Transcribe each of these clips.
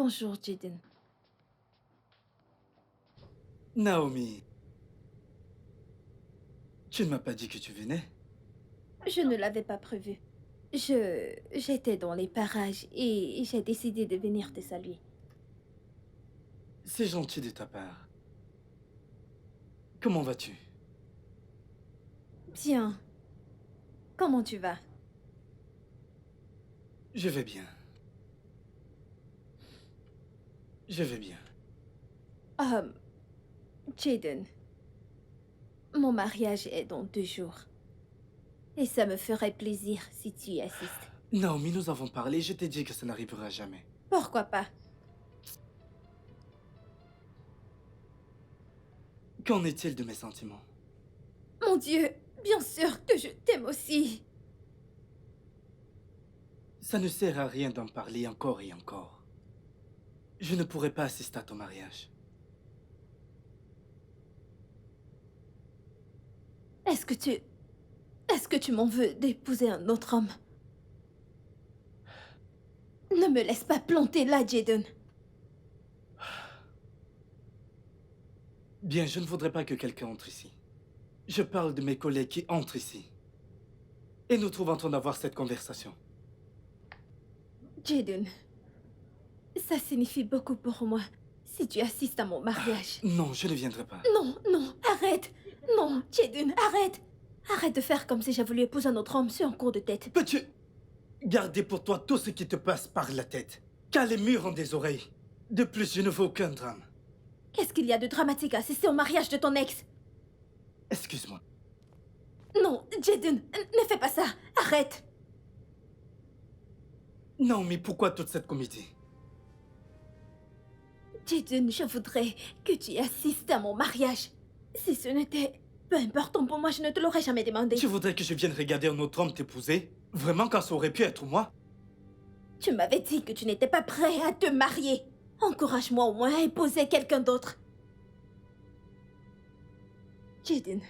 Bonjour, Jaden. Naomi, tu ne m'as pas dit que tu venais? Je ne l'avais pas prévu. J'étais dans les parages et j'ai décidé de venir te saluer. C'est gentil de ta part. Comment vas-tu? Bien. Comment tu vas? Je vais bien. Je vais bien. Um, Jaden, mon mariage est dans 2 jours. Et ça me ferait plaisir si tu y assistes. Naomi, nous avons parlé, je t'ai dit que ça n'arrivera jamais. Pourquoi pas? Qu'en est-il de mes sentiments? Mon Dieu, bien sûr que je t'aime aussi. Ça ne sert à rien d'en parler encore et encore. Je ne pourrai pas assister à ton mariage. Est-ce que tu... Est-ce que tu m'en veux d'épouser un autre homme? Ne me laisse pas planter là, Jaden. Bien, je ne voudrais pas que quelqu'un entre ici. Je parle de mes collègues qui entrent ici. Et nous trouvons en train d'avoir cette conversation. Jaden, ça signifie beaucoup pour moi si tu assistes à mon mariage. Non, je ne viendrai pas. Non, non, arrête. Non, Jaden, arrête. Arrête de faire comme si j'ai voulu épouser un autre homme, c'est un coup de tête. Peux-tu garder pour toi tout ce qui te passe par la tête? Car les murs ont des oreilles. De plus, je ne veux aucun drame. Qu'est-ce qu'il y a de dramatique à assister au mariage de ton ex? Excuse-moi. Non, Jaden, ne fais pas ça. Arrête. Non, mais pourquoi toute cette comédie? Jaden, je voudrais que tu assistes à mon mariage. Si ce n'était peu important pour moi, je ne te l'aurais jamais demandé. Tu voudrais que je vienne regarder un autre homme t'épouser? Vraiment, quand ça aurait pu être moi? Tu m'avais dit que tu n'étais pas prêt à te marier. Encourage-moi au moins à épouser quelqu'un d'autre. Jaden,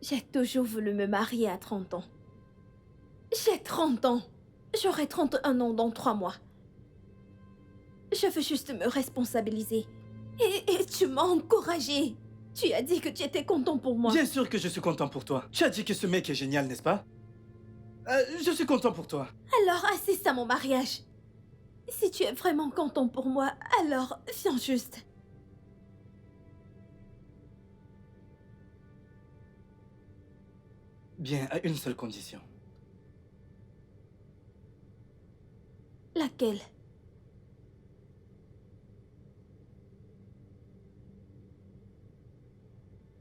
j'ai toujours voulu me marier à 30 ans. J'ai 30 ans. J'aurai 31 ans dans 3 mois. Je veux juste me responsabiliser. Et tu m'as encouragée. Tu as dit que tu étais content pour moi. Bien sûr que je suis content pour toi. Tu as dit que ce mec est génial, n'est-ce pas? Je suis content pour toi. Alors assiste à mon mariage. Si tu es vraiment content pour moi, alors viens juste. Bien, à une seule condition. Laquelle?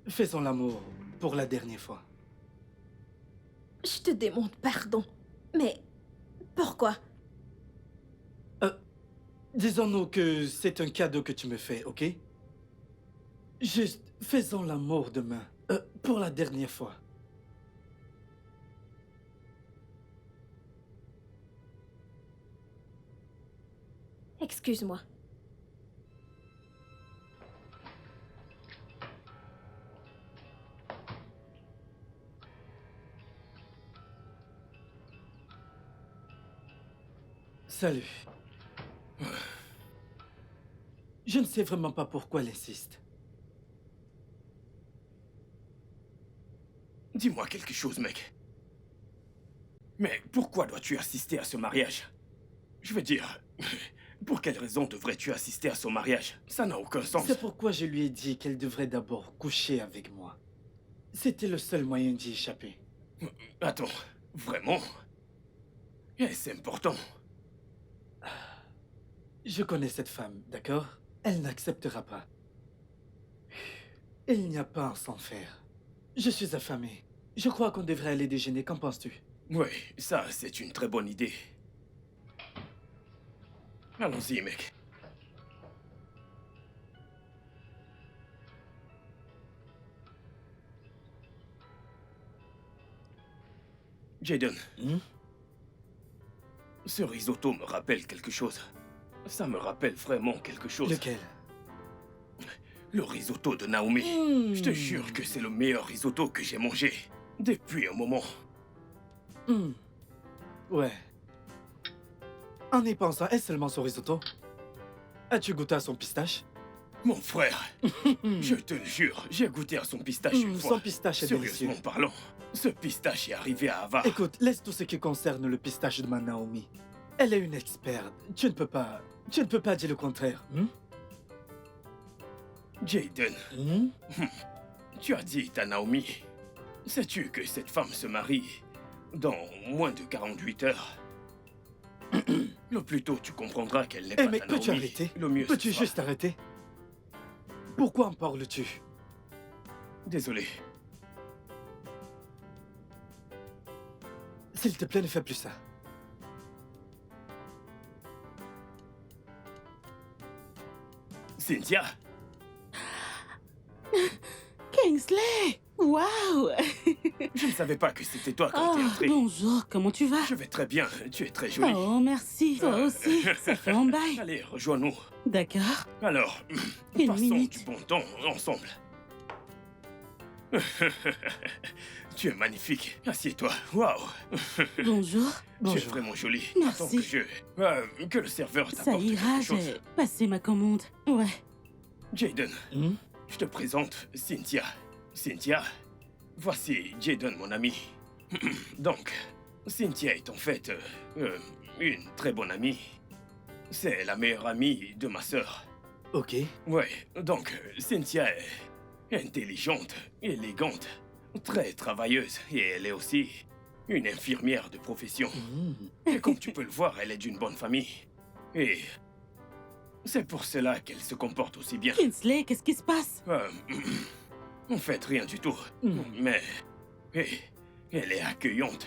Faisons l'amour pour la dernière fois. Je te demande pardon. Mais pourquoi? Disons-nous que c'est un cadeau que tu me fais, ok? Juste, faisons l'amour demain. Pour la dernière fois. Excuse-moi. Salut. Je ne sais vraiment pas pourquoi elle insiste. Dis-moi quelque chose, mec. Mais pourquoi dois-tu assister à ce mariage? Je veux dire, pour quelle raison devrais-tu assister à son mariage? Ça n'a aucun sens. C'est pourquoi je lui ai dit qu'elle devrait d'abord coucher avec moi. C'était le seul moyen d'y échapper. Attends, vraiment? Est-ce important? Je connais cette femme, d'accord? Elle n'acceptera pas. Il n'y a pas à s'en faire. Je suis affamé. Je crois qu'on devrait aller déjeuner, qu'en penses-tu? Oui, ça, c'est une très bonne idée. Allons-y, mec. Jaden, ce risotto me rappelle quelque chose. Ça me rappelle vraiment quelque chose. Lequel? Le risotto de Naomi. Je te jure que c'est le meilleur risotto que j'ai mangé depuis un moment. Ouais. En y pensant, est-ce seulement son risotto? As-tu goûté à son pistache? Mon frère, je te le jure, j'ai goûté à son pistache une fois. Son pistache est délicieux. Sérieusement parlant, ce pistache est arrivé à Ava. Écoute, laisse tout ce qui concerne le pistache de ma Naomi. Elle est une experte. Tu ne peux pas dire le contraire. Jaden, tu as dit à Naomi, sais-tu que cette femme se marie dans moins de 48 heures? Le plus tôt tu comprendras qu'elle n'est Eh pas mais ta Naomi, peux-tu arrêter? le mieux ce Peux-tu sera. juste arrêter? Pourquoi en parles-tu? Désolé. S'il te plaît, ne fais plus ça. Cynthia, Kingsley! Waouh! je ne savais pas que c'était toi quand Oh, t'es entré. bonjour, comment tu vas? Je vais très bien, tu es très jolie. Oh, merci. Toi aussi, ça fait un bail. Allez, rejoins-nous. D'accord. Alors, Une passons minute. du bon temps ensemble. Tu es magnifique. Assieds-toi. Waouh. Bonjour. Tu es Bonjour. vraiment jolie. Merci. Attends que le serveur Ça t'apporte ira, quelque chose. j'ai passé ma commande. Ouais. Jaden, je te présente Cynthia. Cynthia, voici Jaden, mon ami. Donc, Cynthia est en fait une très bonne amie. C'est la meilleure amie de ma sœur. Ok. Ouais, donc Cynthia est intelligente, élégante, très travailleuse et elle est aussi une infirmière de profession. Et comme tu peux le voir, elle est d'une bonne famille. Et c'est pour cela qu'elle se comporte aussi bien. Kingsley, qu'est-ce qui se passe? En fait, rien du tout. Mais elle est accueillante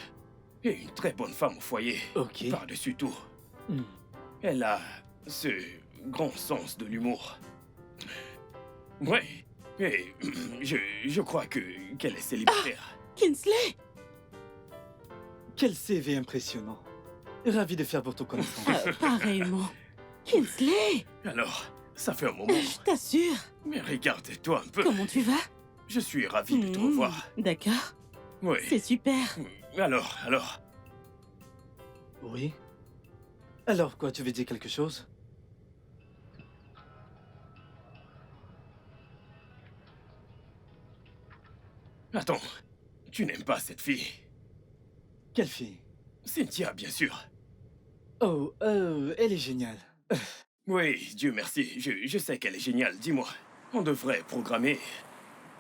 et une très bonne femme au foyer. Ok. Par-dessus tout. Hmm. Elle a ce grand sens de l'humour. Ouais. Et je crois qu'elle est célibataire. Kingsley! Quel CV impressionnant. Ravi de faire votre connaissance. Pareillement. Kingsley! Alors, ça fait un moment. Je t'assure. Mais regarde-toi un peu. Comment tu vas? Je suis ravi de te Hmm, revoir. D'accord. Oui. C'est super. Alors. Oui. Alors quoi, tu veux dire quelque chose? Attends. Tu n'aimes pas cette fille? Quelle fille? Cynthia, bien sûr. Oh, elle est géniale. Oui, Dieu merci. Je sais qu'elle est géniale. Dis-moi, on devrait programmer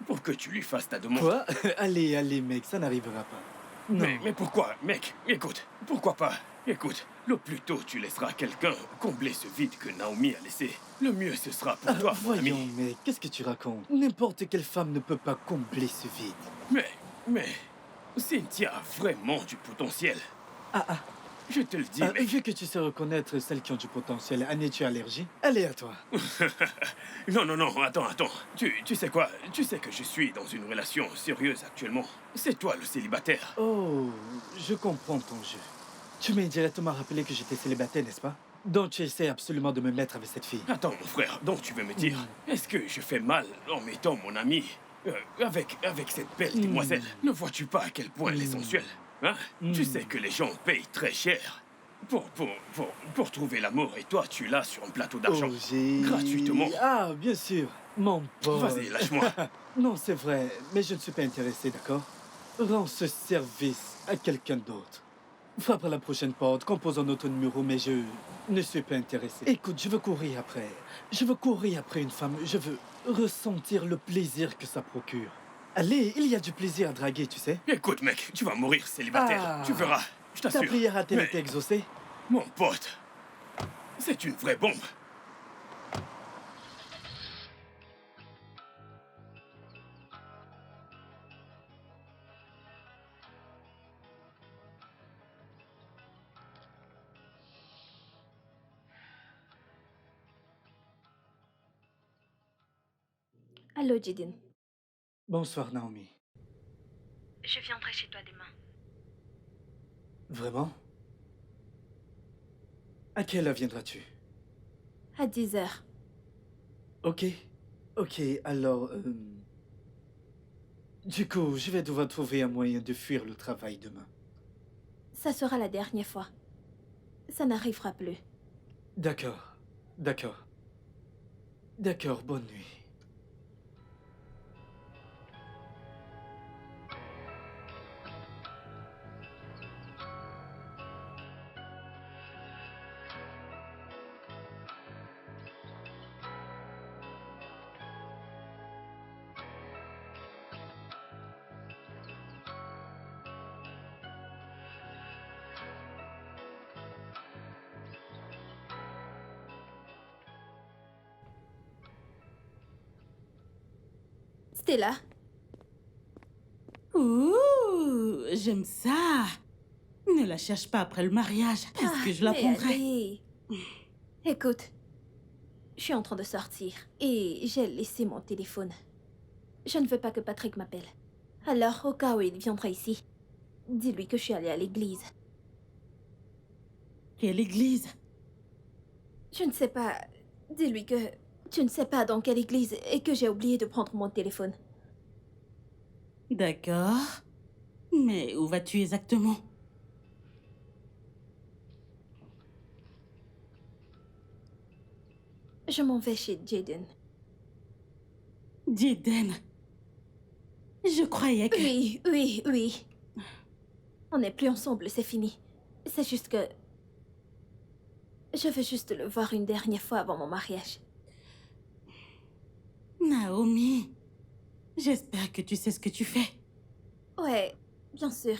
pour que tu lui fasses ta demande. Quoi? Allez, mec, ça n'arrivera pas. Non. Mais pourquoi, mec? Écoute, pourquoi pas? Écoute, le plus tôt tu laisseras quelqu'un combler ce vide que Naomi a laissé, le mieux ce sera pour toi, mon ami. Voyons, mec, qu'est-ce que tu racontes? N'importe quelle femme ne peut pas combler ce vide. Mais, Cynthia a vraiment du potentiel. Ah, Je te le dis, mec. vu que tu sais reconnaître celles qui ont du potentiel, en es-tu allergie? Allez, à toi. Non, attends. Tu sais quoi? Tu sais que je suis dans une relation sérieuse actuellement. C'est toi le célibataire. Oh, je comprends ton jeu. Tu m'as directement rappelé que j'étais célibataire, n'est-ce pas? Donc tu essaies absolument de me mettre avec cette fille. Attends, mon frère, donc tu veux me dire, est-ce que je fais mal en mettant mon ami avec cette belle demoiselle? Ne vois-tu pas à quel point elle est sensuelle? Hein? Tu sais que les gens payent très cher pour trouver l'amour et toi, tu l'as sur un plateau d'argent. Oh, j'ai... Gratuitement. Ah, bien sûr, mon pote. Vas-y, lâche-moi. Non, c'est vrai, mais je ne suis pas intéressé, d'accord? Rends ce service à quelqu'un d'autre. Frappe à la prochaine porte, compose un autre numéro, mais je ne suis pas intéressé. Écoute, je veux courir après. Je veux courir après une femme. Je veux ressentir le plaisir que ça procure. Allez, il y a du plaisir à draguer, tu sais. Écoute, mec, tu vas mourir célibataire. Ah. Tu verras, je Ta t'assure. prière a-t-elle Mais- été exaucée? Mon pote, c'est une vraie bombe. Allô, Jaden. Bonsoir, Naomi. Je viendrai chez toi demain. Vraiment? À quelle heure viendras-tu? À 10 heures. Ok, alors... Du coup, je vais devoir trouver un moyen de fuir le travail demain. Ça sera la dernière fois. Ça n'arrivera plus. D'accord. D'accord, bonne nuit. Stella, Ouh, j'aime ça. Ne la cherche pas après le mariage. Est-ce que je la mais prendrai? allez. Écoute, je suis en train de sortir et j'ai laissé mon téléphone. Je ne veux pas que Patrick m'appelle. Alors, au cas où il viendra ici, dis-lui que je suis allée à l'église. Quelle église? Je ne sais pas. Dis-lui que tu ne sais pas dans quelle église et que j'ai oublié de prendre mon téléphone. D'accord. Mais où vas-tu exactement? Je m'en vais chez Jaden. Jaden. Je croyais que... Oui, oui, oui. On n'est plus ensemble, c'est fini. C'est juste que... Je veux juste le voir une dernière fois avant mon mariage. Naomi, j'espère que tu sais ce que tu fais. Ouais, bien sûr.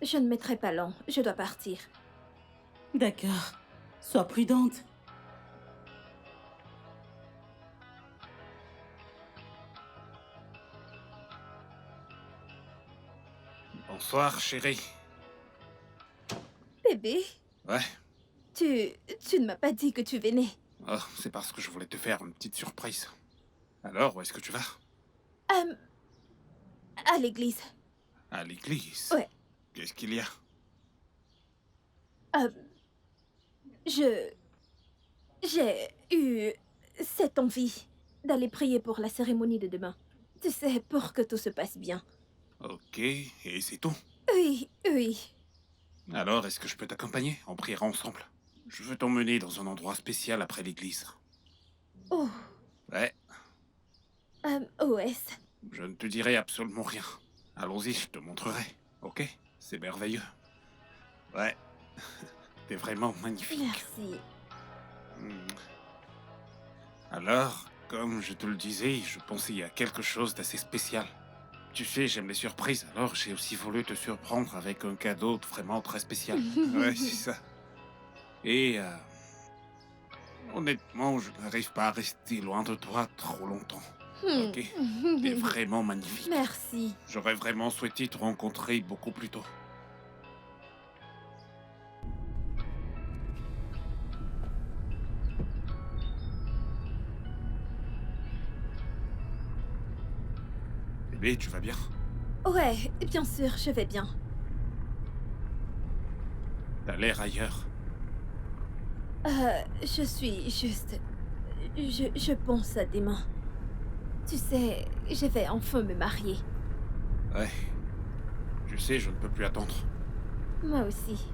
Je ne mettrai pas long, je dois partir. D'accord. Sois prudente. Bonsoir, chérie. Bébé, Ouais, tu ne m'as pas dit que tu venais. oh, c'est parce que je voulais te faire une petite surprise. Alors, où est-ce que tu vas? Euh, à l'église. À l'église. Ouais. Qu'est-ce qu'il y a? Euh, je... J'ai eu cette envie d'aller prier pour la cérémonie de demain. Tu sais, pour que tout se passe bien. Ok, et c'est tout. Oui, oui. Alors, est-ce que je peux t'accompagner? On priera ensemble. Je veux t'emmener dans un endroit spécial après l'église. Oh, Ouais, OS. je ne te dirai absolument rien. Allons-y, je te montrerai. Ok? C'est merveilleux. Ouais. T'es vraiment magnifique. Merci. Hmm. Alors, comme je te le disais, je pensais à quelque chose d'assez spécial. Tu sais, j'aime les surprises, alors j'ai aussi voulu te surprendre avec un cadeau vraiment très spécial. Ouais, c'est ça. Et honnêtement, je n'arrive pas à rester loin de toi trop longtemps. Ok? T'es vraiment magnifique. Merci. J'aurais vraiment souhaité te rencontrer beaucoup plus tôt. Bébé, tu vas bien? Ouais, bien sûr, je vais bien. T'as l'air ailleurs. Je suis juste... Je pense à demain. Tu sais, je vais enfin me marier. Ouais. Tu sais, je ne peux plus attendre. Moi aussi.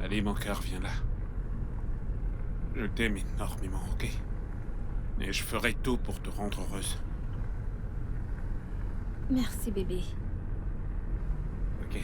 Allez, mon cœur, viens là. Je t'aime énormément, ok? Et je ferai tout pour te rendre heureuse. Merci, bébé. Ok.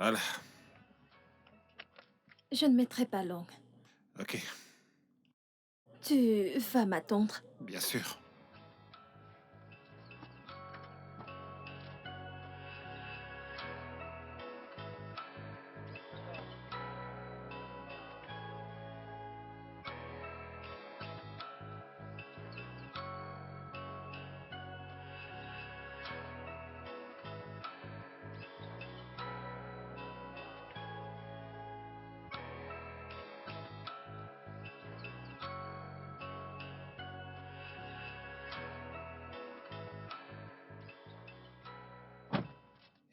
Voilà. Je ne mettrai pas longue. Ok, Tu vas m'attendre. bien sûr.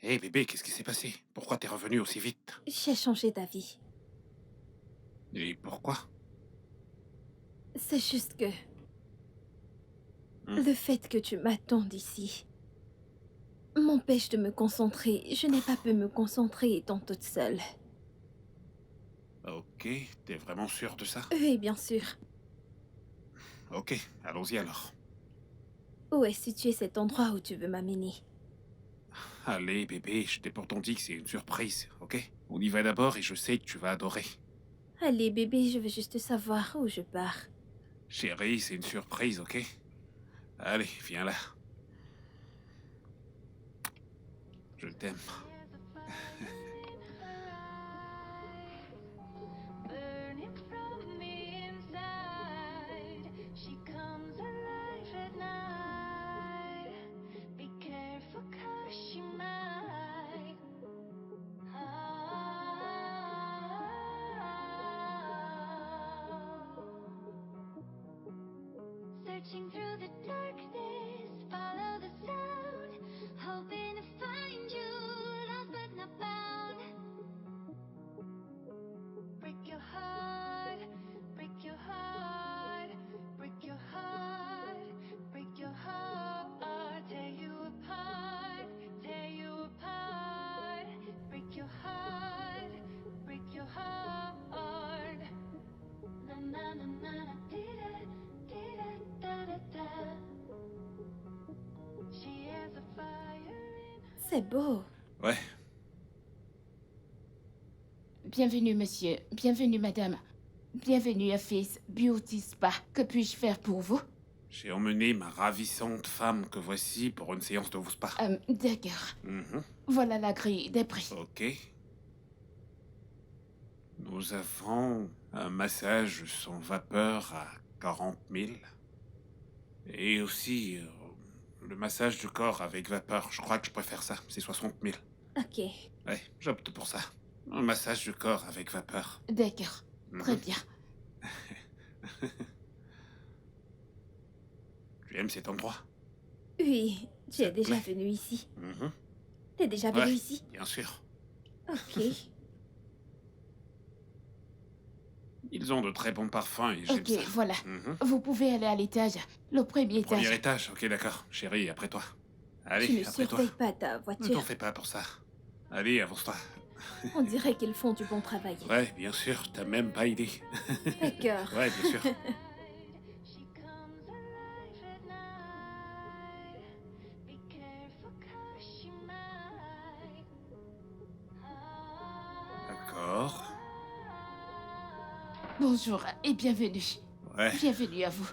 Hé bébé, qu'est-ce qui s'est passé? Pourquoi t'es revenu aussi vite? J'ai changé d'avis. Et pourquoi? C'est juste que... Hmm. Le fait que tu m'attendes ici m'empêche de me concentrer. Je n'ai pas pu me concentrer étant toute seule. Ok, t'es vraiment sûr de ça? Oui, bien sûr. Ok, allons-y alors. Où est situé cet endroit où tu veux m'amener? Allez bébé, je t'ai pourtant dit que c'est une surprise, ok? On y va d'abord et je sais que tu vas adorer. Allez, bébé, je veux juste savoir où je pars. Chérie, c'est une surprise, ok? Allez, viens là. Je t'aime. Burning from the inside, she comes alive at night. Be careful 'cause she might. Searching through the darkness, follow the sound, hoping to find you, lost but not found. Break your heart, break your heart, break your heart, break your heart, tear you apart, tear you apart. Break your heart, break your heart. Na na na na na, dee da da da da. She has a fire in her. C'est beau. Ouais, Bienvenue, monsieur. Bienvenue, madame. Bienvenue à Face Beauty Spa. Que puis-je faire pour vous? j'ai emmené ma ravissante femme que voici pour une séance de vos spa. D'accord. Mhm. Voilà la grille des prix. Ok. Nous avons un massage sans vapeur à 40 000. Et aussi le massage du corps avec vapeur. Je crois que je préfère ça. C'est 60 000. Ok. Ouais, j'opte pour ça. Un massage du corps avec vapeur. D'accord. Très Mhm. bien. Tu aimes cet endroit? Oui, tu es Ça te déjà plaît? venu ici. Mhm. T'es déjà venu Ouais, ici? bien sûr. Ok. Ils ont de très bons parfums et j'aime Ok, ça. voilà. Mhm. Vous pouvez aller à l'étage. Le premier étage. Premier étage, ok d'accord. Chérie, après toi. Tu Allez, ne après toi. surveilles pas ta Ne t'en voiture. fais pas pour ça. Allez, avance-toi. On dirait qu'ils font du bon travail. Ouais, bien sûr, t'as même pas idée. D'accord. Ouais, bien sûr. She comes alive at night. Be careful 'cause she might. D'accord. Bonjour et bienvenue. Ouais. Bienvenue à vous.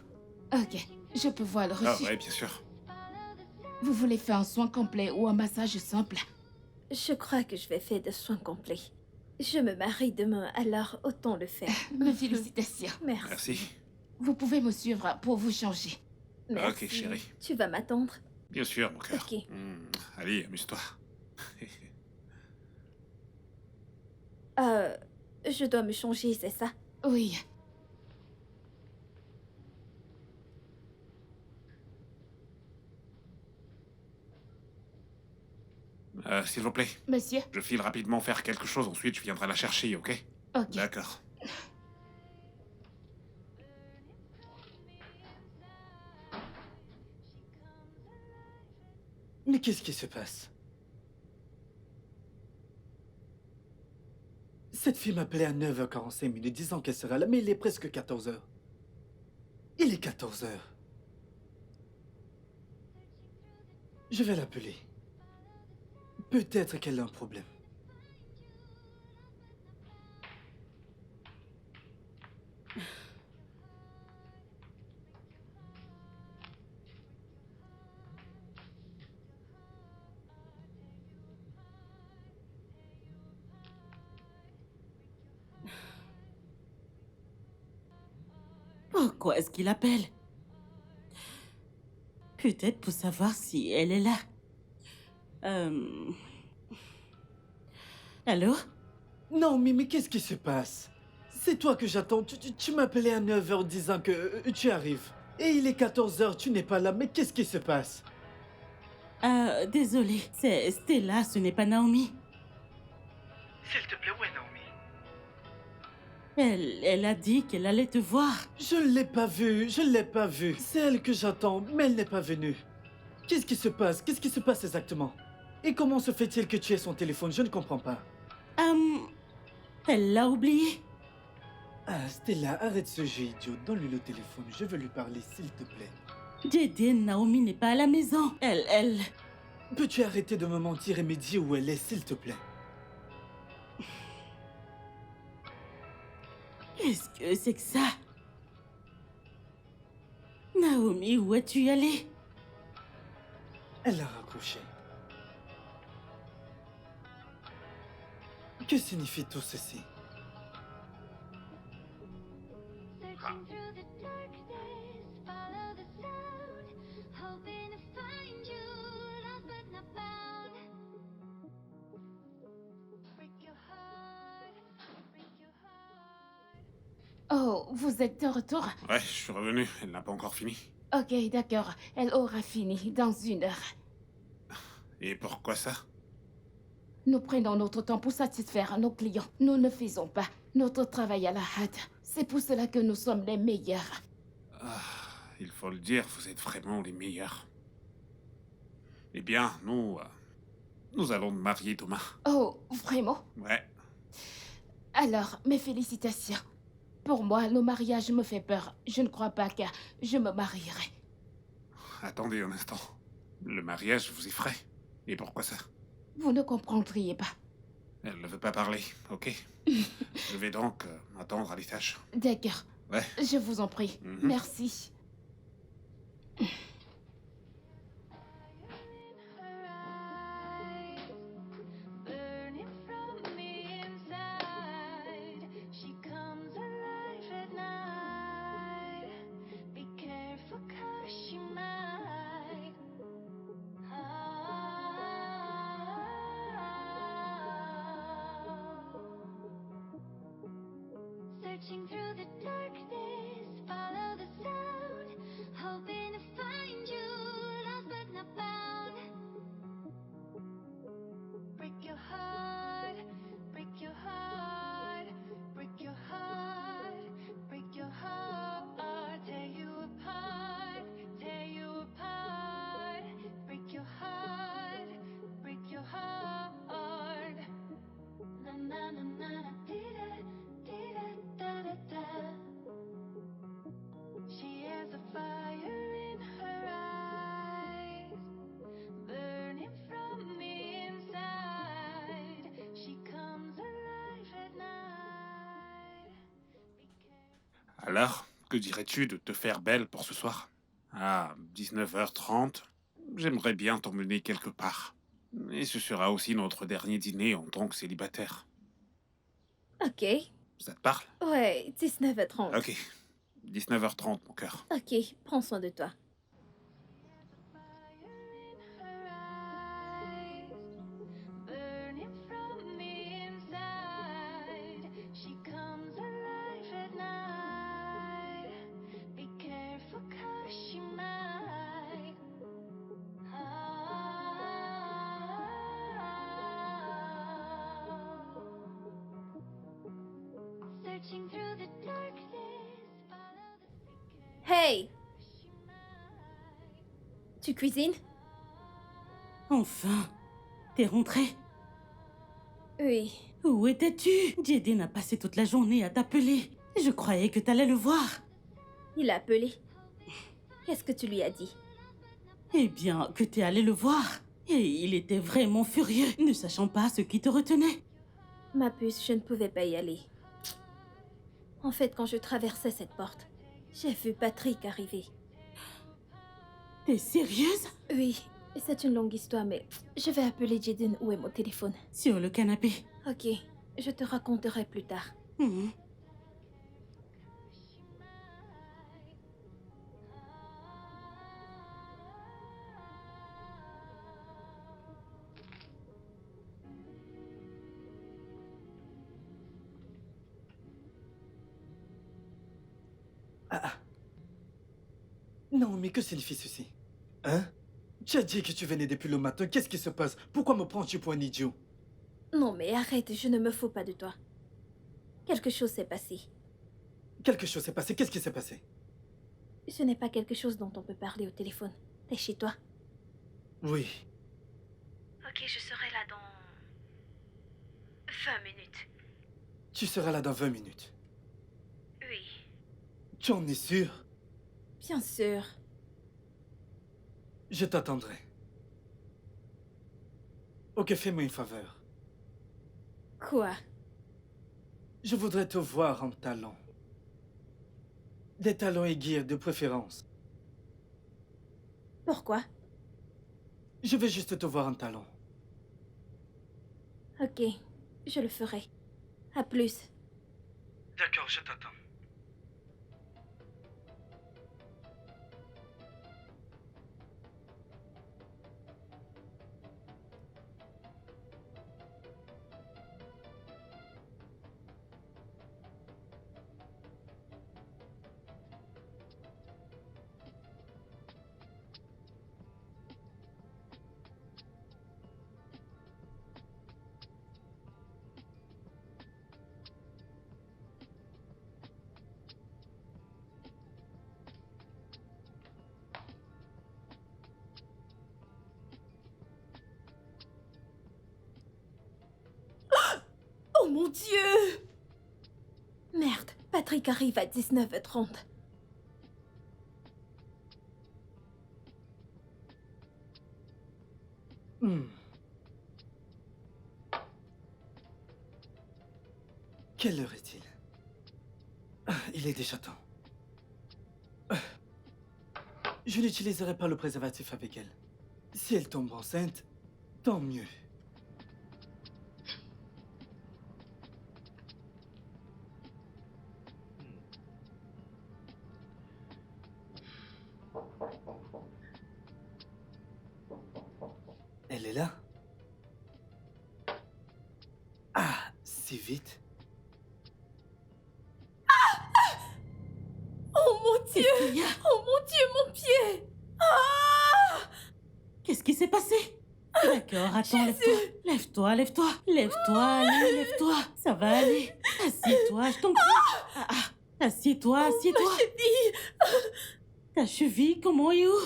Ok, je peux voir le Ah reçu. ouais, bien sûr. Vous voulez faire un soin complet ou un massage simple? Je crois que je vais faire des soins complets. Je me marie demain, alors autant le faire. Mes félicitations. Merci. Merci. Vous pouvez me suivre pour vous changer. Merci. Ok, chérie. Tu vas m'attendre? Bien sûr, mon cœur. Ok. Allez, amuse-toi. Je dois me changer, c'est ça? Oui. S'il vous plaît, Monsieur? je file rapidement faire quelque chose, ensuite je viendrai la chercher, ok? Ok. D'accord. Mais qu'est-ce qui se passe? Cette fille m'appelait à 9h45 minutes disant qu'elle sera là, mais il est presque 14h. Il est 14h. Je vais l'appeler. Peut-être qu'elle a un problème. Pourquoi est-ce qu'il appelle? Peut-être pour savoir si elle est là. Allô? Naomi, mais qu'est-ce qui se passe? C'est toi que j'attends. Tu m'appelais à 9h disant que tu arrives. Et il est 14h, tu n'es pas là. Mais qu'est-ce qui se passe? Désolée. C'est Stella, ce n'est pas Naomi. S'il te plaît, où est Naomi? Elle a dit qu'elle allait te voir. Je ne l'ai pas vue, je ne l'ai pas vue. C'est elle que j'attends, mais elle n'est pas venue. Qu'est-ce qui se passe? Qu'est-ce qui se passe exactement? Et comment se fait-il que tu aies son téléphone? Je ne comprends pas. Elle l'a oublié. Ah, Stella, arrête ce jeu idiot. Donne-lui le téléphone. Je veux lui parler, s'il te plaît. Jaden, Naomi n'est pas à la maison. Elle... Peux-tu arrêter de me mentir et me dire où elle est, s'il te plaît? Qu'est-ce que c'est que ça? Naomi, où es-tu allée? Elle a raccroché. Que signifie tout ceci? Searching through the darkness, follow the sound, hoping to find you, lost but not found. Break your heart, break your heart. Oh, vous êtes de retour? Ouais, je suis revenu. Elle n'a pas encore fini. Ok, d'accord. Elle aura fini dans 1 heure. Et pourquoi ça? Nous prenons notre temps pour satisfaire nos clients. Nous ne faisons pas notre travail à la hâte. C'est pour cela que nous sommes les meilleurs. Ah, il faut le dire, vous êtes vraiment les meilleurs. Eh bien, nous allons nous marier demain. Oh, vraiment? Ouais. Alors, mes félicitations. Pour moi, le mariage me fait peur. Je ne crois pas que je me marierai. Attendez un instant. Le mariage vous effraie. Et pourquoi ça? Vous ne comprendriez pas. Elle ne veut pas parler, ok? Je vais donc attendre à l'étage. D'accord. Ouais. Je vous en prie. Mhm. Merci. Burning from the inside, she comes alive at night. Be careful 'cause she might. Searching through the darkness, follow the sound, hoping to find you, lost but not found. Break your heart, break your heart, break your heart, break your heart, tear you apart, tear you apart. Break your heart, break your heart. Na na na na na, dee da da da. She has a fire in her eyes, burning from the inside. She comes alive at night. Alors, que dirais-tu de te faire belle pour ce soir? À 19h30, j'aimerais bien t'emmener quelque part. Et ce sera aussi notre dernier dîner en tant que célibataire. Ok. Ça te parle? Ouais, 19h30. Ok. 19h30, mon cœur. Ok, prends soin de toi. Burning from the inside, she comes alive at night. Be careful 'cause she might. Searching through the darkness, follow the Hey, she might. tu cuisines? Enfin, t'es rentrée? Oui. Où étais-tu? Jaden a passé toute la journée à t'appeler. Je croyais que t'allais le voir. Il a appelé. Qu'est-ce que tu lui as dit? Eh bien, que t'es allé le voir. Et il était vraiment furieux, ne sachant pas ce qui te retenait. Ma puce, je ne pouvais pas y aller. En fait, quand je traversais cette porte, j'ai vu Patrick arriver. T'es sérieuse? Oui, c'est une longue histoire, mais je vais appeler Jaden. Où est mon téléphone? Sur le canapé. Ok, je te raconterai plus tard. Mhm. Non, mais que signifie ceci? Hein? Tu as dit que tu venais depuis le matin. Qu'est-ce qui se passe? Pourquoi me prends-tu pour un idiot? Non, mais arrête, je ne me fous pas de toi. Quelque chose s'est passé. Quelque chose s'est passé. Qu'est-ce qui s'est passé? Ce n'est pas quelque chose dont on peut parler au téléphone. T'es chez toi? Oui. Ok, je serai là dans 20 minutes. Tu seras là dans 20 minutes. Oui. Tu en es sûr? Bien sûr. Je t'attendrai. Ok, fais-moi une faveur. Quoi? Je voudrais te voir en talons. Des talons aiguilles de préférence. Pourquoi? Je veux juste te voir en talons. Ok, je le ferai. À plus. D'accord, je t'attends. Oh mon Dieu! Merde, Patrick arrive à 19h30. Quelle heure est-il? Il est déjà temps. Je n'utiliserai pas le préservatif avec elle. Si elle tombe enceinte, tant mieux. Elle est là? Ah, si vite? Oh mon Dieu! Qu'est-ce qu'il y a? Oh mon Dieu, mon pied! Ah! Qu'est-ce qui s'est passé? D'accord, attends, lève-toi. Lève-toi, lève-toi. Lève-toi, allez, lève-toi. Ça va aller. Assieds-toi, je t'en prie. Ah, ah. Assieds-toi, assieds-toi. Ma cheville! Ta cheville, comment est où?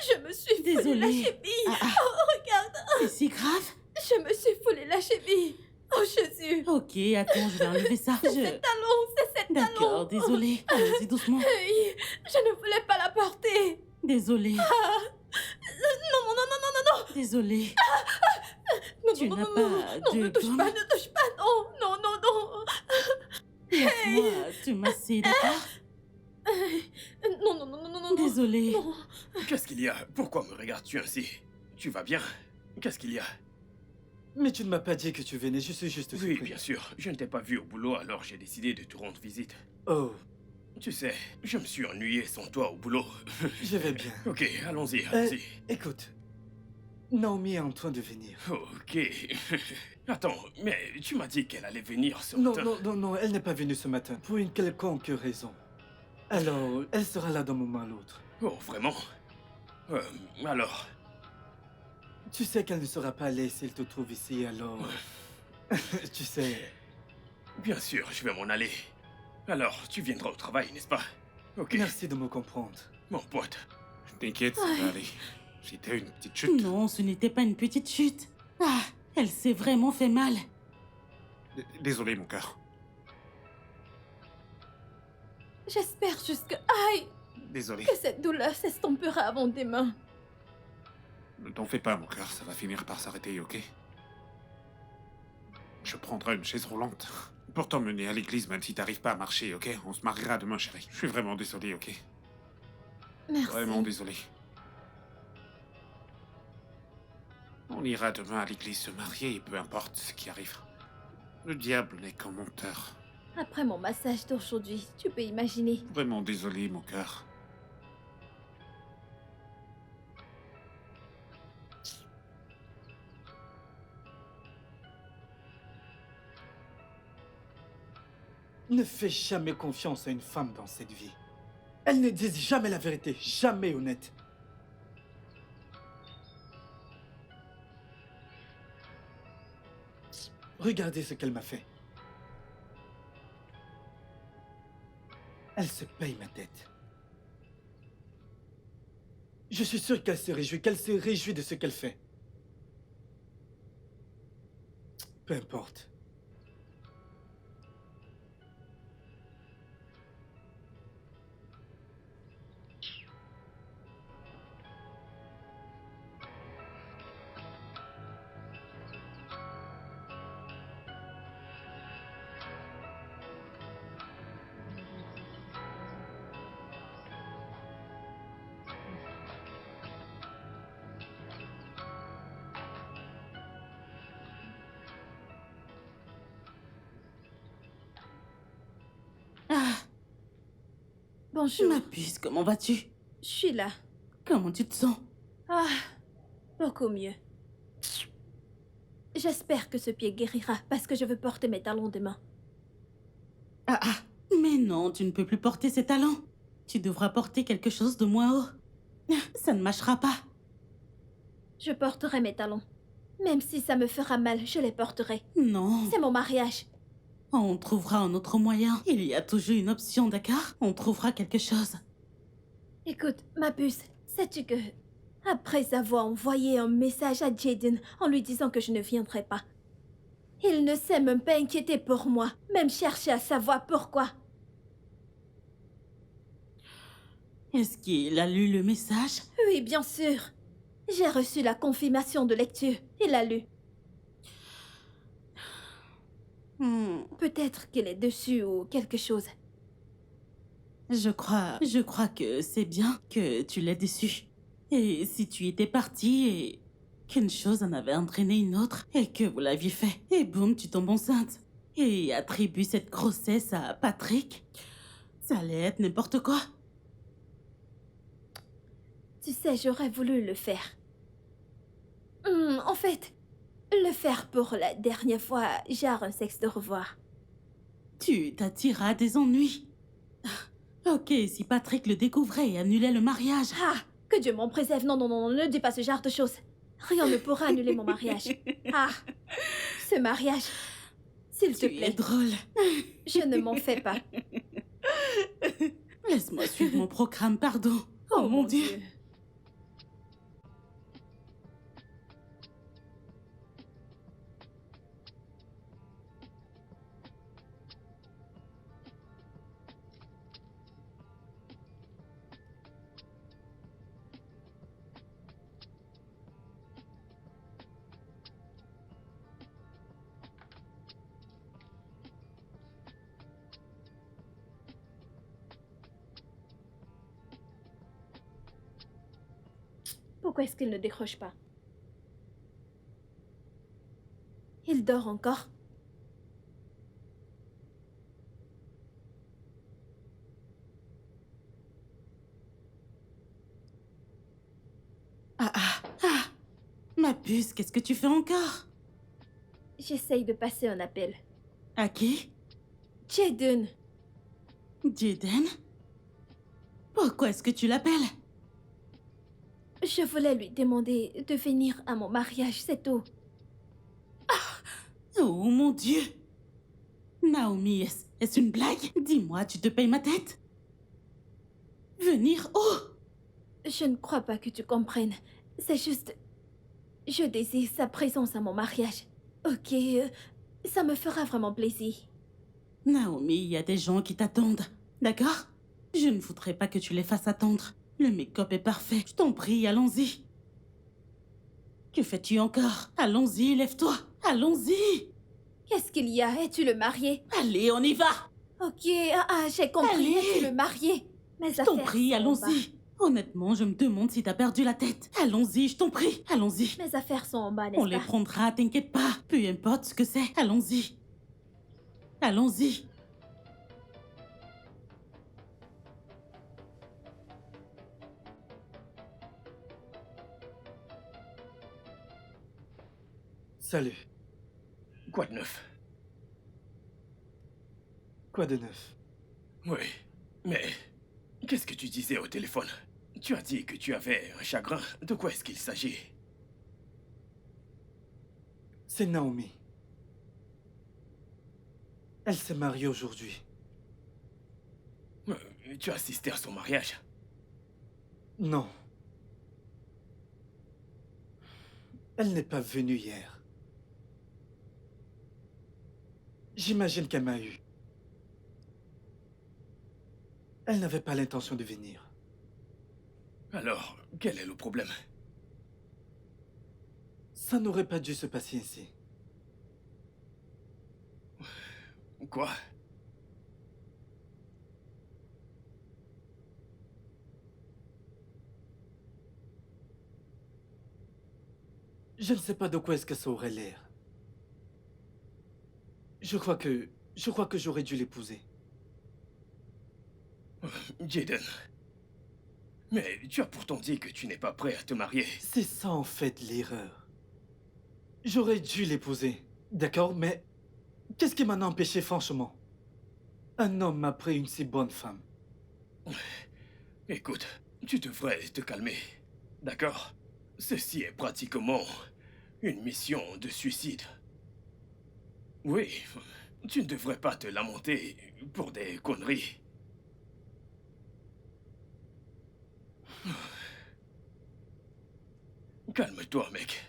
Je me suis foulé la Désolée. cheville! Ah, ah. Oh, regarde! C'est si grave? Je me suis foulé la cheville! Oh, Jésus! Ok, attends, je vais enlever ça. C'est cette talon! C'est cette talon! D'accord, désolée. Allons-y doucement. Hey, je ne voulais pas la porter! Désolée. Non, non, non, non, non, non, non! Désolée. Non, Tu non, n'as non, pas non, de ne touche gomme? pas, ne touche pas, non, non, non, non! Laisse-moi te masser, d'accord? Non, non, non, non, non, non! Désolée. Non. Qu'est-ce qu'il y a? Pourquoi me regardes-tu ainsi? Tu vas bien? Qu'est-ce qu'il y a? Mais tu ne m'as pas dit que tu venais, je suis juste Oui, surpris. bien sûr. Je ne t'ai pas vu au boulot, alors j'ai décidé de te rendre visite. Oh, Tu sais, je me suis ennuyé sans toi au boulot. je vais bien. Ok, allons-y, allons-y. Écoute, Naomi est en train de venir. Ok. Attends, mais tu m'as dit qu'elle allait venir ce Non, matin. non, non, non, elle n'est pas venue ce matin, pour une quelconque raison. Alors, elle sera là d'un moment à l'autre. Oh, vraiment? Alors, Tu sais qu'elle ne sera pas laisse s'il te trouve ici, alors... tu sais... bien sûr, je vais m'en aller. Alors, tu viendras au travail, n'est-ce pas? Ok, Merci de me comprendre. mon pote. T'inquiète, ça va aller. C'était une petite chute. Non, ce n'était pas une petite chute. Ah, elle s'est vraiment fait mal. Désolé, mon cœur. J'espère juste que... Aïe! Désolé. Que cette douleur s'estompera avant demain. Ne t'en fais pas, mon cœur, ça va finir par s'arrêter, ok? Je prendrai une chaise roulante. pour t'emmener à l'église, même si t'arrives pas à marcher, ok? On se mariera demain, chérie. Je suis vraiment désolé, ok? Merci. Vraiment désolé. On ira demain à l'église se marier et peu importe ce qui arrive. Le diable n'est qu'un menteur. Après mon massage d'aujourd'hui, tu peux imaginer. Vraiment désolé, mon cœur. Ne fais jamais confiance à une femme dans cette vie. Elles ne disent jamais la vérité, jamais honnête. Regardez ce qu'elle m'a fait. Elle se paye ma tête. Je suis sûr qu'elle se réjouit de ce qu'elle fait. Peu importe. Ah, Bonjour. ma puce, comment vas-tu? Je suis là. Comment tu te sens? Ah, beaucoup mieux. J'espère que ce pied guérira parce que je veux porter mes talons demain. Ah, ah, mais non, tu ne peux plus porter ces talons. Tu devras porter quelque chose de moins haut. Ça ne marchera pas. Je porterai mes talons. Même si ça me fera mal, je les porterai. Non. C'est mon mariage. On trouvera un autre moyen. Il y a toujours une option, d'accord? On trouvera quelque chose. Écoute, ma puce, sais-tu que... Après avoir envoyé un message à Jaden en lui disant que je ne viendrai pas, il ne s'est même pas inquiété pour moi, même chercher à savoir pourquoi. Est-ce qu'il a lu le message? Oui, bien sûr. J'ai reçu la confirmation de lecture. Il l'a lu. Peut-être qu'il est dessus ou quelque chose. Je crois que c'est bien que tu l'aies déçu. Et si tu étais parti et qu'une chose en avait entraîné une autre et que vous l'aviez fait, et boum, tu tombes enceinte. Et attribue cette grossesse à Patrick, ça allait être n'importe quoi. Tu sais, j'aurais voulu le faire. En fait, le faire pour la dernière fois, genre un sexe de revoir. Tu t'attiras à des ennuis. Ok, si Patrick le découvrait et annulait le mariage. Ah, que Dieu m'en préserve. Non, non, non, ne dis pas ce genre de choses. Rien ne pourra annuler mon mariage. Ah, ce mariage. S'il te Tu plaît, es drôle. je ne m'en fais pas. Laisse-moi suivre mon programme, pardon. Oh, mon Dieu. Pourquoi est-ce qu'il ne décroche pas? Il dort encore? Ah, ah, ah. Ma puce, qu'est-ce que tu fais encore? J'essaye de passer un appel. À qui? Jaden, Jaden? Pourquoi est-ce que tu l'appelles? je voulais lui demander de venir à mon mariage, c'est tout. Oh mon Dieu! Naomi, est-ce une blague? Dis-moi, tu te payes ma tête? Venir où? Je ne crois pas que tu comprennes. C'est juste... Je désire sa présence à mon mariage. Ok, ça me fera vraiment plaisir. Naomi, il y a des gens qui t'attendent, d'accord? Je ne voudrais pas que tu les fasses attendre. Le make-up est parfait. Je t'en prie, allons-y. Que fais-tu encore? Allons-y, lève-toi. Allons-y. Qu'est-ce qu'il y a? Es-tu le marié? Allez, on y va. Ok, j'ai compris. Allez. Es-tu le marié? Mes Je t'en affaires prie, sont allons-y. Honnêtement, je me demande si t'as perdu la tête. Allons-y, je t'en prie, allons-y. en bas. Mes affaires sont en bas, On n'est-ce les pas? prendra, t'inquiète pas. Peu importe ce que c'est, allons-y. Allons-y. Salut. Quoi de neuf? Quoi de neuf? Oui, mais qu'est-ce que tu disais au téléphone? Tu as dit que tu avais un chagrin. De quoi est-ce qu'il s'agit? C'est Naomi. Elle s'est mariée aujourd'hui. Tu as assisté à son mariage? Non. Elle n'est pas venue hier. J'imagine qu'elle m'a eu. Elle n'avait pas l'intention de venir. Alors, quel est le problème? Ça n'aurait pas dû se passer ainsi. Quoi? Je ne sais pas de quoi est-ce que ça aurait l'air. Je crois que j'aurais dû l'épouser. Jaden. Mais tu as pourtant dit que tu n'es pas prêt à te marier. C'est ça en fait l'erreur. J'aurais dû l'épouser, d'accord, mais qu'est-ce qui m'en a empêché franchement? Un homme m'a pris une si bonne femme. Écoute, tu devrais te calmer. D'accord? Ceci est pratiquement une mission de suicide. Oui, tu ne devrais pas te lamenter pour des conneries. Calme-toi, mec.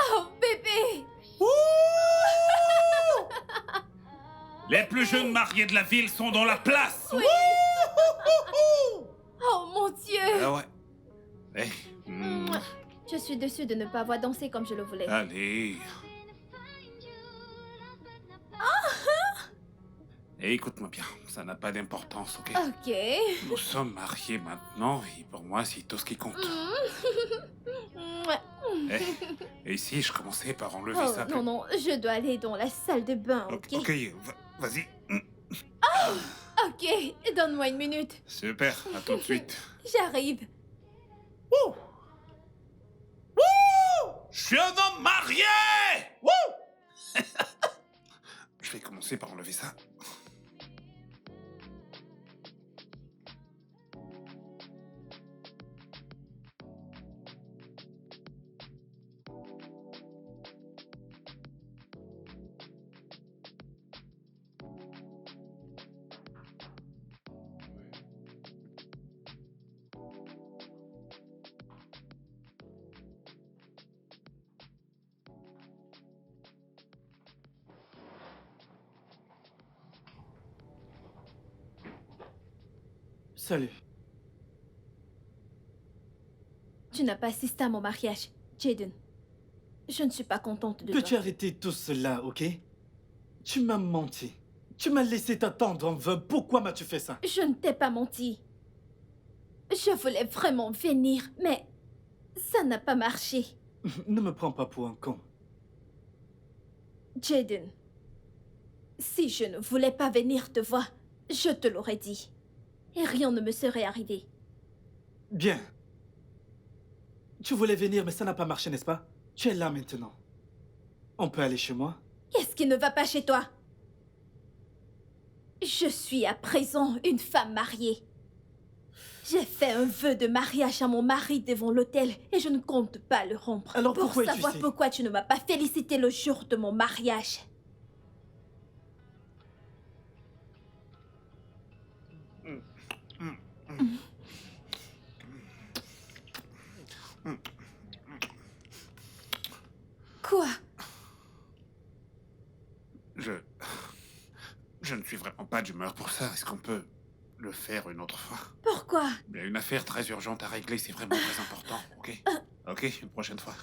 Oh, bébé! Les plus jeunes mariés de la ville sont dans la place. Oui! Oh, mon Dieu! Ah ouais. Eh, Je suis déçue de ne pas avoir dansé comme je le voulais. allez. Et écoute-moi bien, ça n'a pas d'importance, ok? Ok. Nous sommes mariés maintenant et pour moi, c'est tout ce qui compte. Et si je commençais par enlever Oh, ça non, non, je dois aller dans la salle de bain, ok? Ok, vas-y. Ok, donne-moi une minute. Super, à tout de suite. J'arrive. Je suis un homme marié. Je vais commencer par enlever ça. Salut. Tu n'as pas assisté à mon mariage, Jaden. Je ne suis pas contente de Peux-tu toi. arrêter tout cela, ok? Tu m'as menti. Tu m'as laissé t'attendre en vain. Pourquoi m'as-tu fait ça? Je ne t'ai pas menti. Je voulais vraiment venir, mais ça n'a pas marché. Ne me prends pas pour un con. Jaden, si je ne voulais pas venir te voir, je te l'aurais dit. Et rien ne me serait arrivé. Bien. Tu voulais venir, mais ça n'a pas marché, n'est-ce pas? Tu es là maintenant. On peut aller chez moi? Qu'est-ce qui ne va pas chez toi? Je suis à présent une femme mariée. J'ai fait un vœu de mariage à mon mari devant l'hôtel et je ne compte pas le rompre. Alors pour pourquoi es-tu savoir ici? pourquoi tu ne m'as pas félicité le jour de mon mariage. Quoi? Je ne suis vraiment pas d'humeur pour ça. Est-ce qu'on peut le faire une autre fois. Pourquoi? Il y a une affaire très urgente à régler, c'est vraiment très important, ok? Ok, une prochaine fois.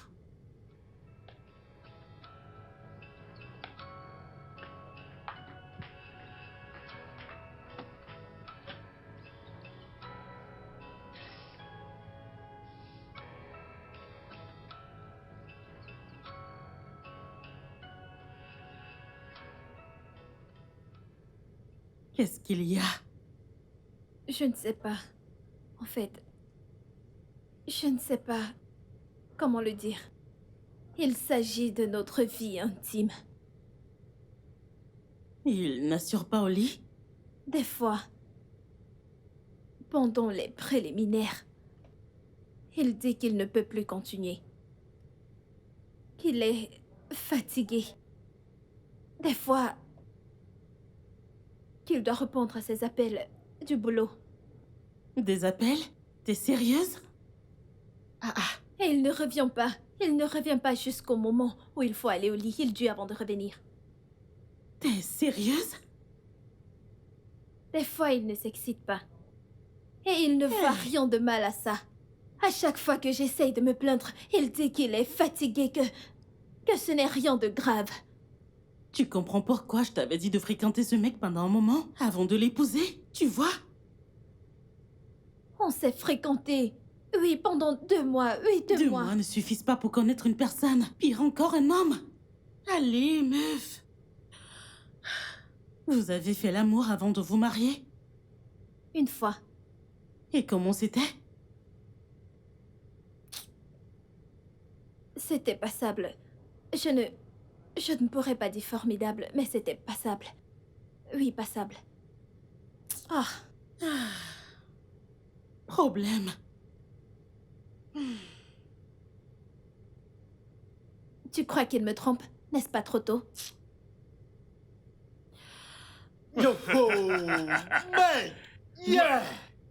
Qu'est-ce qu'il y a? Je ne sais pas. En fait, je ne sais pas comment le dire. Il s'agit de notre vie intime. Il n'assure pas au lit? Des fois, pendant les préliminaires, il dit qu'il ne peut plus continuer. Qu'il est fatigué. Des fois, qu'il doit répondre à ses appels du boulot. Des appels? T'es sérieuse? Ah ah, Et il ne revient pas. Il ne revient pas jusqu'au moment où il faut aller au lit. Il dut avant de revenir. t'es sérieuse? Des fois, il ne s'excite pas. Et il ne voit rien de mal à ça. À chaque fois que j'essaye de me plaindre, il dit qu'il est fatigué, que ce n'est rien de grave. Tu comprends pourquoi je t'avais dit de fréquenter ce mec pendant un moment, avant de l'épouser? Tu vois? On s'est fréquenté. Oui, pendant 2 mois. Oui, 2 2 mois. mois ne suffisent pas pour connaître une personne. Pire encore, un homme. Allez, meuf. Vous avez fait l'amour avant de vous marier? Une fois. Et comment c'était? C'était passable. Je ne pourrais pas dire formidable, mais c'était passable. Oui, passable. Ah, Problème. tu crois qu'il me trompe? N'est-ce pas trop tôt? Yo ho! Mec! Yeah!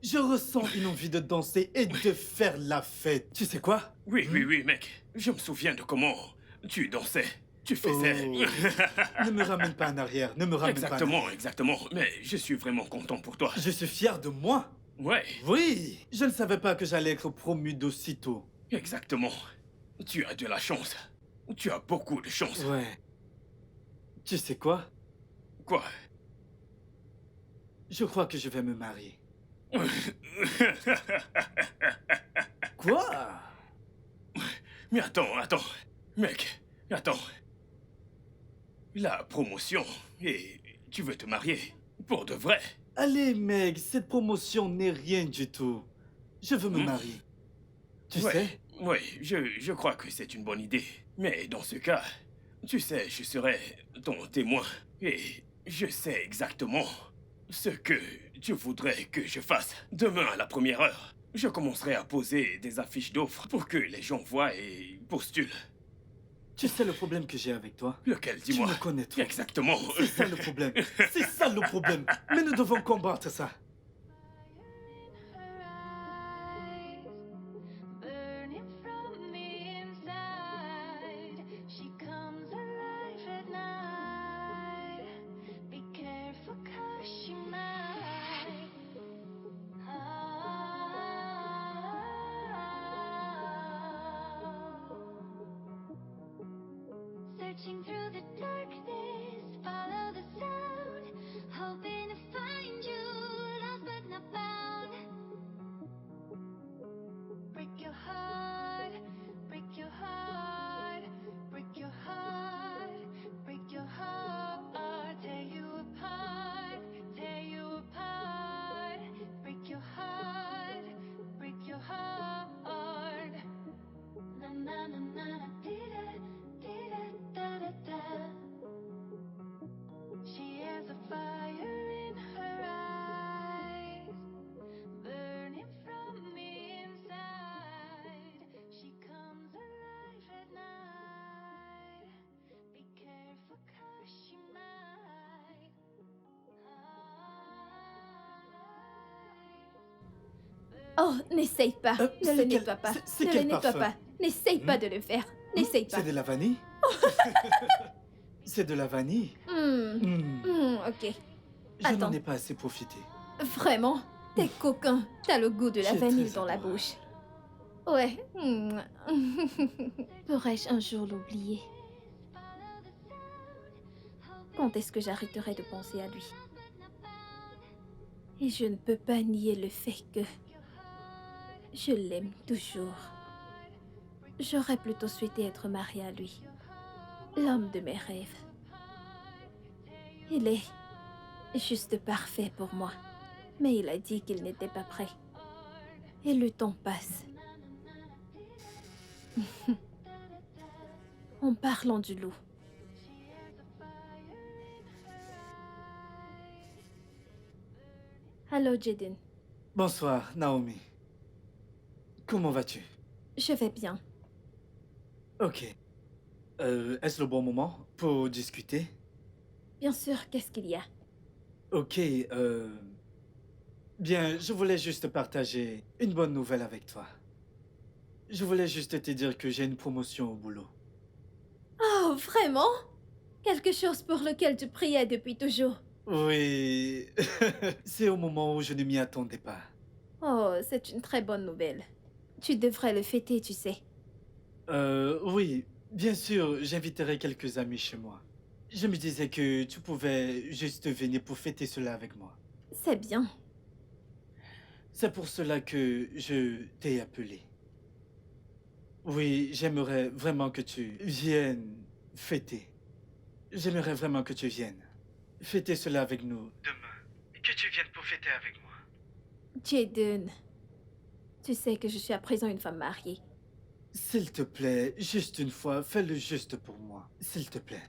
Je ressens une envie de danser et de faire la fête. Tu sais quoi? Oui, oui, oui, mec. Je me souviens de comment tu dansais. Tu faisais... Ne me ramène pas en arrière, ne me ramène pas en Exactement, arrière. exactement. Mais je suis vraiment content pour toi. Je suis fier de moi. Ouais, Oui! Je ne savais pas que j'allais être promu d'aussitôt. exactement. Tu as de la chance. Tu as beaucoup de chance. Ouais. Tu sais quoi? Quoi? Je crois que je vais me marier. Quoi? Mais attends. Mec, attends. La promotion, et tu veux te marier pour de vrai. Allez, mec, cette promotion n'est rien du tout. Je veux me marier. Tu sais? Oui, je crois que c'est une bonne idée. Mais dans ce cas, tu sais, je serai ton témoin. Et je sais exactement ce que tu voudrais que je fasse. Demain à la première heure, je commencerai à poser des affiches d'offres pour que les gens voient et postulent. Tu sais le problème que j'ai avec toi? Lequel, Tu dis-moi? me connais trop. Exactement. C'est ça le problème. C'est ça le problème. Mais nous devons combattre ça. Burning from the inside, she comes alive at night. Be careful 'cause she might. Searching through the darkness, follow the sound, hoping to find you, lost but not found. Break your heart, break your heart, break your heart, break your heart, tear you apart, tear you apart. Break your heart, break your heart. Na na na na na, dee-da, dee-da, da da da. She has a fire in her eyes, burning from the inside. She comes alive at night. Be careful 'cause she might. Oh, n'essaye pas. Ne c'est le quel- nettoie pas. c'est Ne quel le nettoie parfum? pas. N'essaye pas de le faire. N'essaye pas. C'est de la vanille? C'est de la vanille? Ok. Je n'en Attends. ai pas assez profité. Vraiment, t'es coquin. T'as le goût de la Tu es vanille très dans la adorable. bouche. Ouais. Pourrais-je un jour l'oublier? Quand est-ce que j'arrêterai de penser à lui? Et je ne peux pas nier le fait que je l'aime toujours. J'aurais plutôt souhaité être mariée à lui. L'homme de mes rêves. Il est juste parfait pour moi. Mais il a dit qu'il n'était pas prêt. Et le temps passe. En parlant du loup. Allô, Jaden. Bonsoir, Naomi. Comment vas-tu? Je vais bien. Ok. Est-ce le bon moment pour discuter? Bien sûr, qu'est-ce qu'il y a? Ok, bien, je voulais juste partager une bonne nouvelle avec toi. Je voulais juste te dire que j'ai une promotion au boulot. Oh, vraiment? Quelque chose pour lequel tu priais depuis toujours. Oui, c'est au moment où je ne m'y attendais pas. Oh, c'est une très bonne nouvelle. Tu devrais le fêter, tu sais. Oui, bien sûr, j'inviterai quelques amis chez moi. Je me disais que tu pouvais juste venir pour fêter cela avec moi. C'est bien. C'est pour cela que je t'ai appelé. Oui, j'aimerais vraiment que tu viennes fêter. J'aimerais vraiment que tu viennes fêter cela avec nous demain. Que tu viennes pour fêter avec moi. Jaden, tu sais que je suis à présent une femme mariée. S'il te plaît, juste une fois, fais-le juste pour moi. S'il te plaît.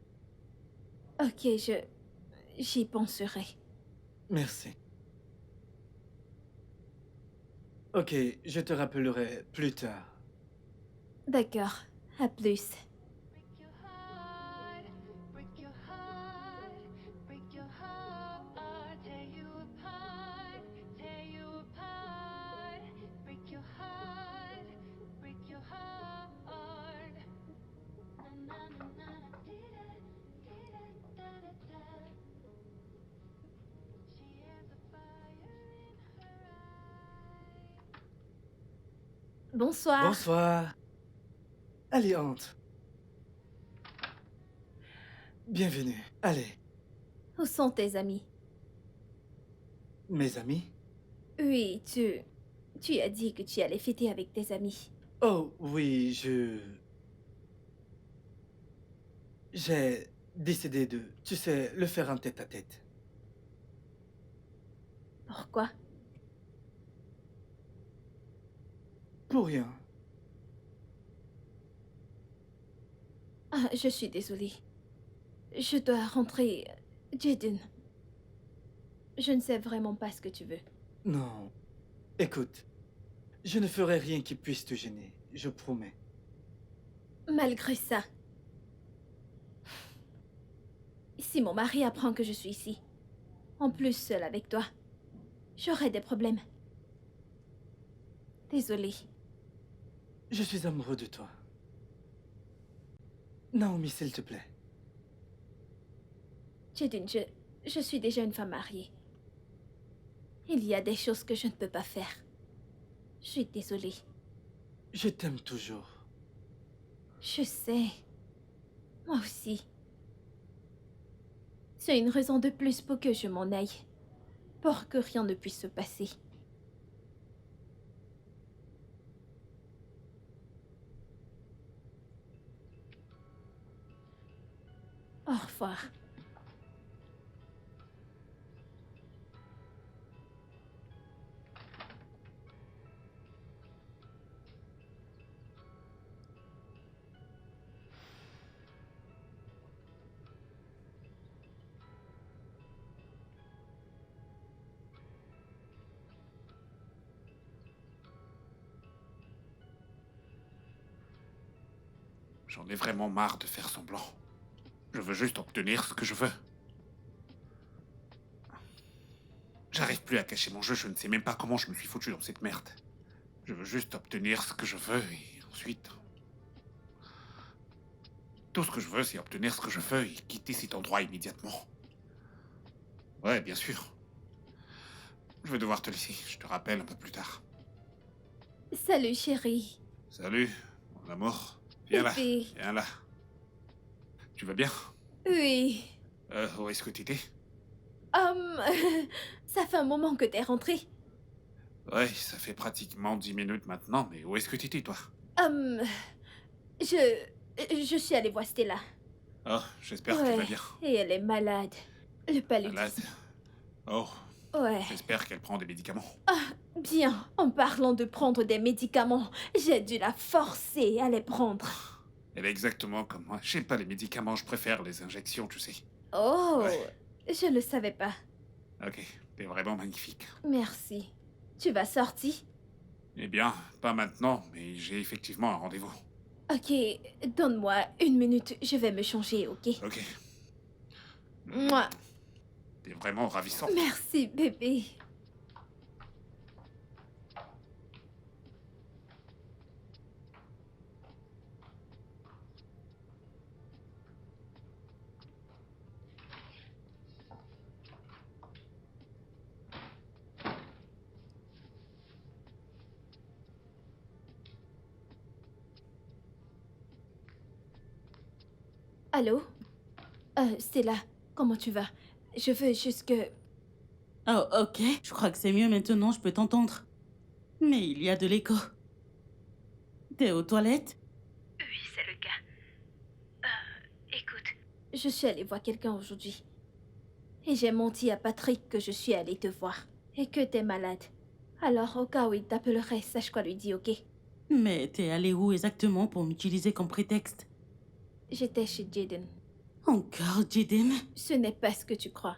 Ok, j'y penserai. Merci. Ok, je te rappellerai plus tard. D'accord, à plus. Break your heart, break your heart, tear you apart, tear you apart. Break your heart, break your heart. Na na na na, dee da, da da da. She has a fire in her eye. Bonsoir. Bonsoir. Allez, entre. Bienvenue. Allez, Où sont tes amis? mes amis. Oui, tu as dit que tu allais fêter avec tes amis. Oh, oui, j'ai décidé de, tu sais, le faire en tête-à-tête. Pourquoi? Pour rien. Ah, je suis désolée. Je dois rentrer. Jaden. Je ne sais vraiment pas ce que tu veux. Non. Écoute, je ne ferai rien qui puisse te gêner, je promets. Malgré ça. Si mon mari apprend que je suis ici, en plus seule avec toi, j'aurai des problèmes. Désolée. Je suis amoureux de toi. Naomi, s'il te plaît. Jaden, je suis déjà une femme mariée. Il y a des choses que je ne peux pas faire. Je suis désolée. Je t'aime toujours. Je sais. Moi aussi. C'est une raison de plus pour que je m'en aille. Pour que rien ne puisse se passer. Au revoir. J'en ai vraiment marre de faire semblant. Je veux juste obtenir ce que je veux. J'arrive plus à cacher mon jeu, je ne sais même pas comment je me suis foutu dans cette merde. Je veux juste obtenir ce que je veux et ensuite... Tout ce que je veux, c'est obtenir ce que je veux et quitter cet endroit immédiatement. Ouais, bien sûr. Je vais devoir te laisser. Je te rappelle un peu plus tard. Salut, chérie. Salut, mon amour. Viens là, Bébé. viens là. Tu vas bien? Oui. Où est-ce que tu étais? Hum, ça fait un moment que t'es rentré. Ouais, ça fait pratiquement 10 minutes maintenant, mais où est-ce que tu étais, toi? Hum, je suis allée voir Stella. Oh, j'espère que tu vas bien. Et elle est malade. Le paludisme. Malade? Oh, Ouais. j'espère qu'elle prend des médicaments. Bien, en parlant de prendre des médicaments, j'ai dû la forcer à les prendre. Elle est exactement comme moi. J'aime pas les médicaments, je préfère les injections, tu sais. Oh, Ouais. je ne savais pas. Ok, t'es vraiment magnifique. Merci. Tu vas sortir? Eh bien, pas maintenant, mais j'ai effectivement un rendez-vous. Ok, donne-moi 1 minute, je vais me changer, ok? Ok. Moi. T'es vraiment ravissante. Merci, bébé. Allô? Stella, comment tu vas? Je veux juste que... Oh, ok. Je crois que c'est mieux maintenant, je peux t'entendre. Mais il y a de l'écho. T'es aux toilettes? Oui, c'est le cas. Écoute. Je suis allée voir quelqu'un aujourd'hui. Et j'ai menti à Patrick que je suis allée te voir. Et que t'es malade. Alors, au cas où il t'appellerait, sache quoi lui dire, ok? Mais t'es allé où exactement pour m'utiliser comme prétexte? J'étais chez Jaden. Encore, Jaden? Ce n'est pas ce que tu crois.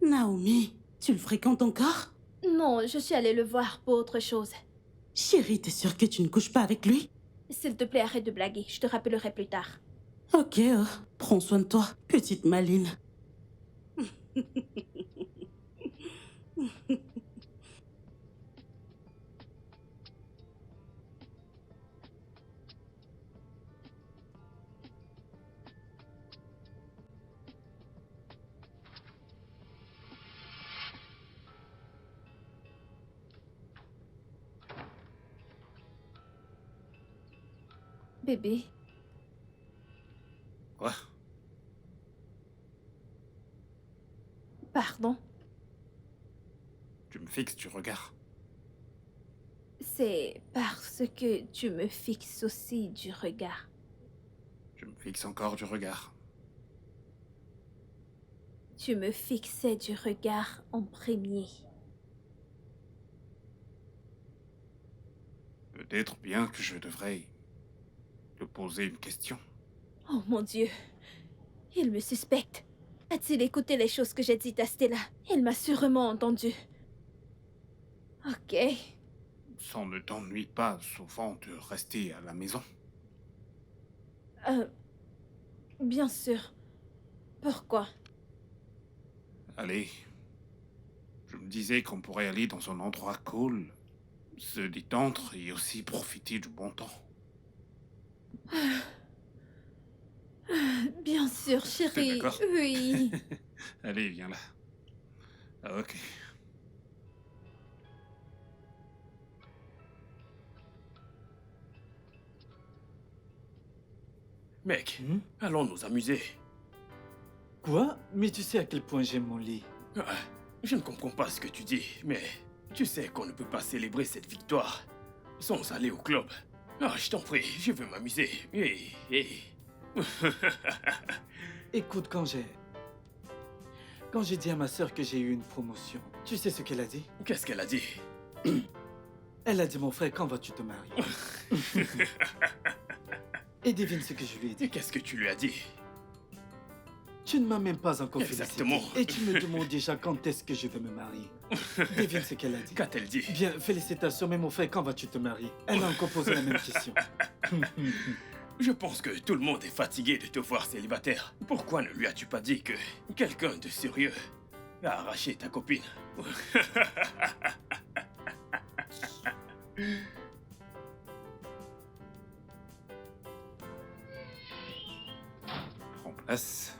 Naomi, tu le fréquentes encore? Non, je suis allée le voir pour autre chose. Chérie, t'es sûre que tu ne couches pas avec lui? S'il te plaît, arrête de blaguer. Je te rappellerai plus tard. Ok, prends soin de toi, petite maline. Bébé, Quoi? pardon. Tu me fixes du regard. C'est parce que tu me fixes aussi du regard. Tu me fixes encore du regard. Tu me fixais du regard en premier. Peut-être bien que je devrais te poser une question. Oh mon Dieu. Il me suspecte. A-t-il écouté les choses que j'ai dites à Stella? Il m'a sûrement entendu. Ok. Ça ne t'ennuie pas souvent de rester à la maison? Bien sûr. Pourquoi? Allez. Je me disais qu'on pourrait aller dans un endroit cool, se détendre et aussi profiter du bon temps. Bien sûr, chérie. d'accord? Oui. Allez, viens là. Ah, ok. Mec, Hmm? allons nous amuser. Quoi? Mais tu sais à quel point j'aime mon lit. Ah, je ne comprends pas ce que tu dis, mais tu sais qu'on ne peut pas célébrer cette victoire sans aller au club. Ah, je t'en prie, je veux m'amuser. Et... Écoute, quand j'ai dit à ma sœur que j'ai eu une promotion, tu sais ce qu'elle a dit? Qu'est-ce qu'elle a dit? Elle a dit, mon frère, quand vas-tu te marier? Et devine ce que je lui ai Et dit. qu'est-ce que tu lui as dit? Tu ne m'as même pas encore Exactement. félicité. Et tu me demandes déjà quand est-ce que je vais me marier. Devine ce qu'elle a dit. Qu'a-t-elle dit? Bien, félicitations, mais mon frère, quand vas-tu te marier? Elle a encore posé la même question. Je pense que tout le monde est fatigué de te voir célibataire. Pourquoi ne lui as-tu pas dit que quelqu'un de sérieux a arraché ta copine? Prends place.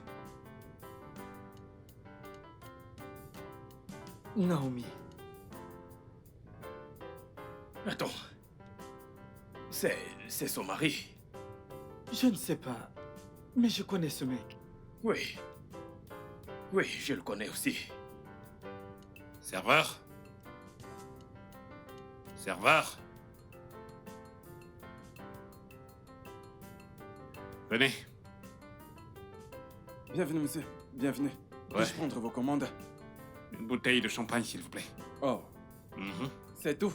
Naomi. Attends. C'est son mari. Je ne sais pas, mais je connais ce mec. Oui. Oui, je le connais aussi. Serveur? Serveur? Venez. Bienvenue, monsieur. Bienvenue. Ouais. Puis-je prendre vos commandes? Une bouteille de champagne, s'il vous plaît. Oh, Mhm, c'est tout?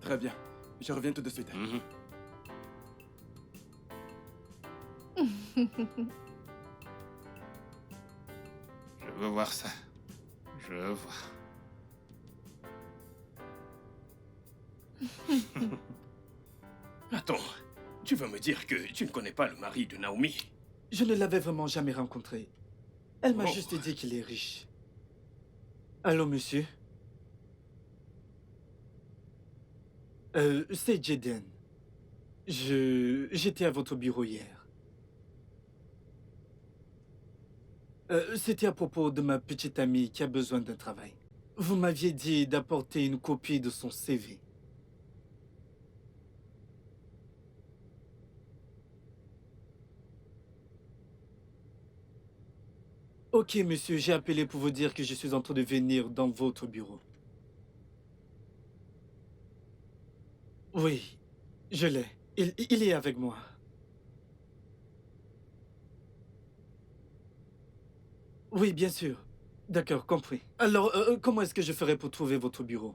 Très bien. Je reviens tout de suite. mhm. Je veux voir ça. Je veux voir. Attends. Tu veux me dire que tu ne connais pas le mari de Naomi? Je ne l'avais vraiment jamais rencontré. Elle m'a Oh. juste dit qu'il est riche. Allô, monsieur? C'est Jaden. J'étais à votre bureau hier. C'était à propos de ma petite amie qui a besoin d'un travail. Vous m'aviez dit d'apporter une copie de son CV. Ok, monsieur, j'ai appelé pour vous dire que je suis en train de venir dans votre bureau. Oui, je l'ai. Il est avec moi. Oui, bien sûr. D'accord, compris. Alors, comment est-ce que je ferai pour trouver votre bureau?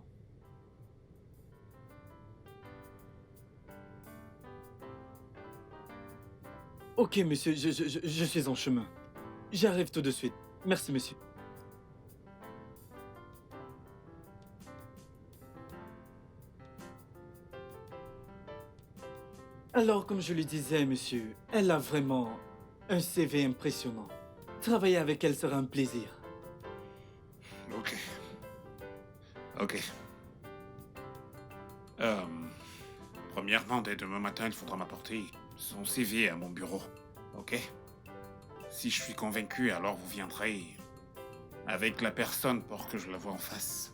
Ok, monsieur, je suis en chemin. J'arrive tout de suite. Merci, monsieur. Alors, comme je le disais, monsieur, elle a vraiment un CV impressionnant. Travailler avec elle sera un plaisir. Ok. Ok. Premièrement, dès demain matin, il faudra m'apporter son CV à mon bureau. Ok? Si je suis convaincu, alors vous viendrez avec la personne pour que je la voie en face.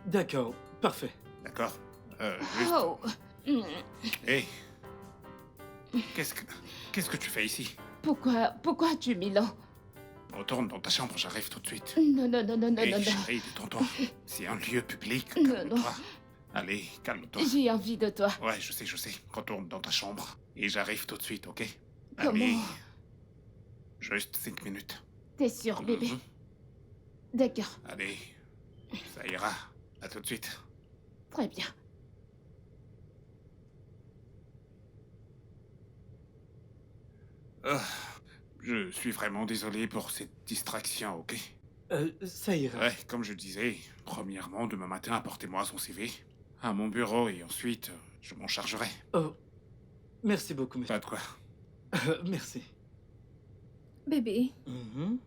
D'accord, parfait. D'accord? Juste... Oh. Hmm. Hey! Qu'est-ce que tu fais ici? Pourquoi tu Milan? Retourne dans ta chambre, j'arrive tout de suite. Non, non, non, non, non, Hey, non, non. chérie, détends-toi. C'est un lieu public, Non, calme-toi. non. Allez, calme-toi. J'ai envie de toi. Ouais, je sais. Retourne dans ta chambre. Et j'arrive tout de suite, ok? Comment? Allez. Juste 5 minutes. T'es sûr, bébé? Mhm. D'accord, Allez. Ça ira. À tout de suite. très bien. Ah, je suis vraiment désolé pour cette distraction, ok? Ça ira. Ouais, comme je disais, premièrement, demain matin, apportez-moi son CV à mon bureau et ensuite, je m'en chargerai. Oh, merci beaucoup, monsieur. Pas de quoi. Merci. Bébé, Mhm.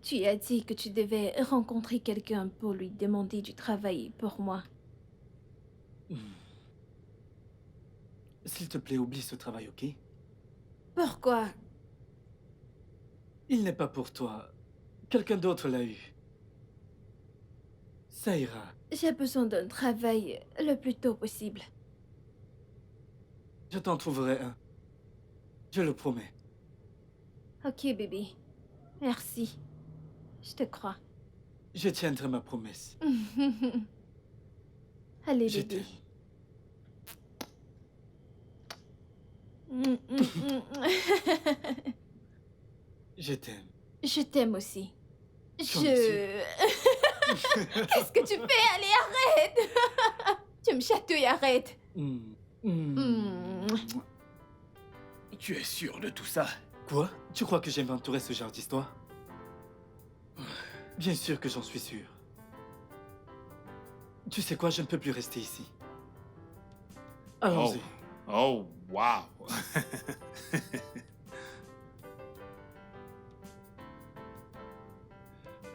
tu as dit que tu devais rencontrer quelqu'un pour lui demander du travail pour moi. S'il te plaît, oublie ce travail, ok? Pourquoi? Il n'est pas pour toi. Quelqu'un d'autre l'a eu. Ça ira. J'ai besoin d'un travail le plus tôt possible. Je t'en trouverai un. Je le promets. Ok, bébé. Merci. Je te crois. Je tiendrai ma promesse. Allez, Je bébé. t'aime. Je t'aime. Je t'aime aussi. J'en Qu'est-ce que tu fais? Allez, arrête! Tu me chatouilles, arrête! Mm. Tu es sûr de tout ça? Quoi? Tu crois que j'inventerais ce genre d'histoire? Bien sûr que j'en suis sûr. Tu sais quoi? Je ne peux plus rester ici. Allons-y. Oh, wow.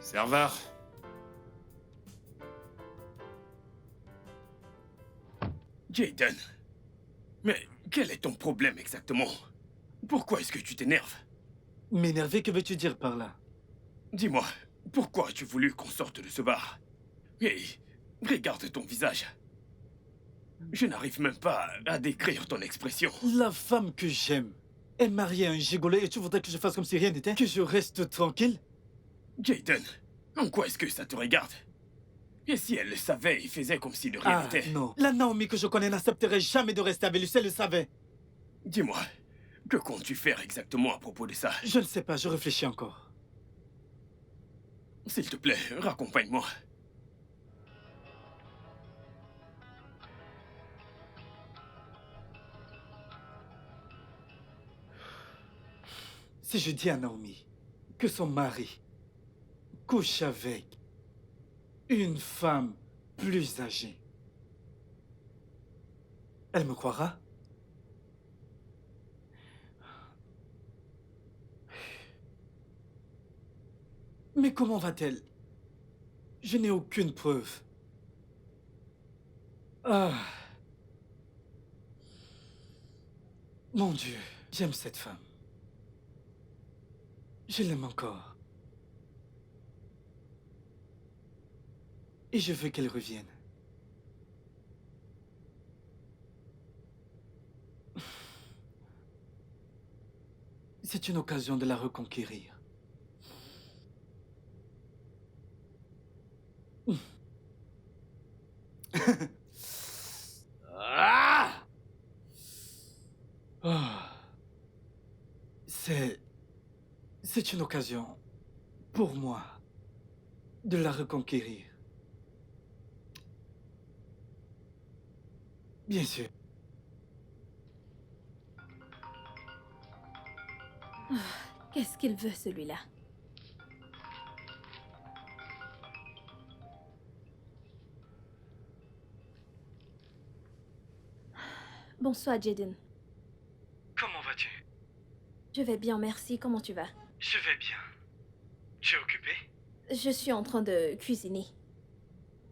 Serveur. Jaden. Mais quel est ton problème exactement? Pourquoi est-ce que tu t'énerves? M'énerver, que veux-tu dire par là? Dis-moi, Pourquoi as-tu voulu qu'on sorte de ce bar? Et regarde ton visage. Je n'arrive même pas à décrire ton expression. La femme que j'aime est mariée à un gigolo et tu voudrais que je fasse comme si rien n'était? Que je reste tranquille? Jaden, en quoi est-ce que ça te regarde? Et si elle le savait et faisait comme si de rien Ah n'était? non, la Naomi que je connais n'accepterait jamais de rester avec lui, si elle le savait. Dis-moi, que comptes-tu faire exactement à propos de ça? Je ne sais pas, je réfléchis encore. S'il te plaît, raccompagne-moi. Si je dis à Naomi que son mari couche avec une femme plus âgée, elle me croira? Mais comment va-t-elle? Je n'ai aucune preuve. Ah. Mon Dieu, j'aime cette femme. Je l'aime encore. Et je veux qu'elle revienne. C'est une occasion de la reconquérir. Ah! Ah. C'est une occasion pour moi de la reconquérir. Bien sûr. Qu'est-ce qu'il veut, celui-là? Bonsoir, Jaden. Comment vas-tu? Je vais bien, merci. Comment tu vas? Je vais bien. Tu es occupé? Je suis en train de cuisiner.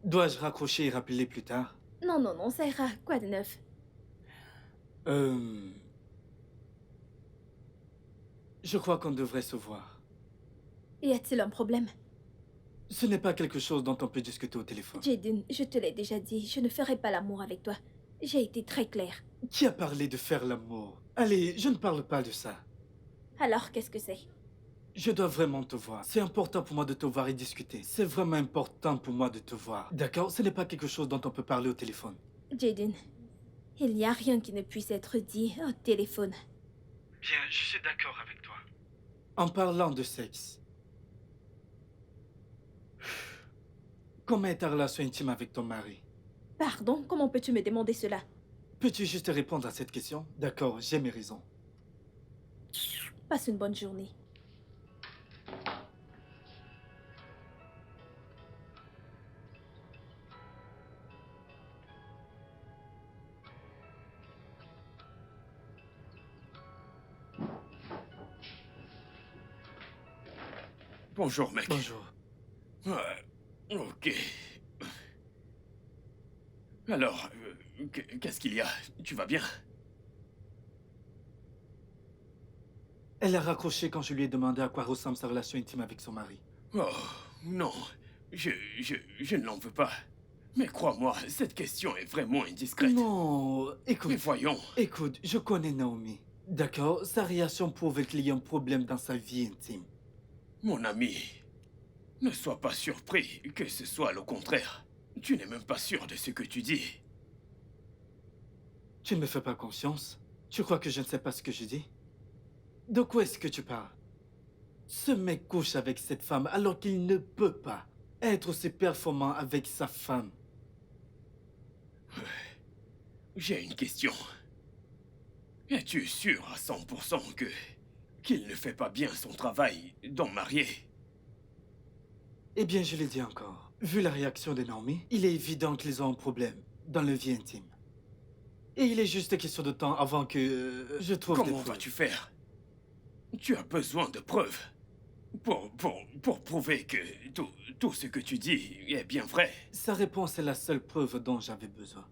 Dois-je raccrocher et rappeler plus tard? Non, non, non, ça ira. Quoi de neuf? Je crois qu'on devrait se voir. Y a-t-il un problème? Ce n'est pas quelque chose dont on peut discuter au téléphone. Jaden, je te l'ai déjà dit, je ne ferai pas l'amour avec toi. J'ai été très claire. Qui a parlé de faire l'amour? Allez, je ne parle pas de ça. Alors, qu'est-ce que c'est? Je dois vraiment te voir. C'est important pour moi de te voir et discuter. C'est vraiment important pour moi de te voir. D'accord? Ce n'est pas quelque chose dont on peut parler au téléphone. Jaden, il n'y a rien qui ne puisse être dit au téléphone. Bien, je suis d'accord avec toi. En parlant de sexe, comment est ta relation intime avec ton mari? Pardon, comment peux-tu me demander cela? Peux-tu juste répondre à cette question? D'accord, j'ai mes raisons. Passe une bonne journée. Bonjour, mec. Bonjour. Ok. Alors, qu'est-ce qu'il y a? Tu vas bien? Elle a raccroché quand je lui ai demandé à quoi ressemble sa relation intime avec son mari. Oh, non. Je ne l'en veux pas. Mais crois-moi, cette question est vraiment indiscrète. Non, écoute. Mais voyons. Écoute, je connais Naomi. D'accord? Sa réaction prouve qu'il y a un problème dans sa vie intime. Mon ami, ne sois pas surpris que ce soit le contraire. Tu n'es même pas sûr de ce que tu dis. Tu ne me fais pas confiance? Tu crois que je ne sais pas ce que je dis? De quoi est-ce que tu parles? Ce mec couche avec cette femme alors qu'il ne peut pas être aussi performant avec sa femme. J'ai une question. Es-tu sûr à 100% qu'il ne fait pas bien son travail d'homme marié? Eh bien, je l'ai dit encore. Vu la réaction de Naomi, il est évident qu'ils ont un problème dans le vie intime. Et il est juste question de temps avant que je trouve des Comment preuves. vas-tu faire? Tu as besoin de preuves pour prouver que tout ce que tu dis est bien vrai. Sa réponse est la seule preuve dont j'avais besoin.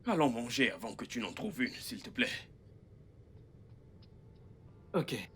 Allons manger avant que tu n'en trouves une, s'il te plaît. Ok.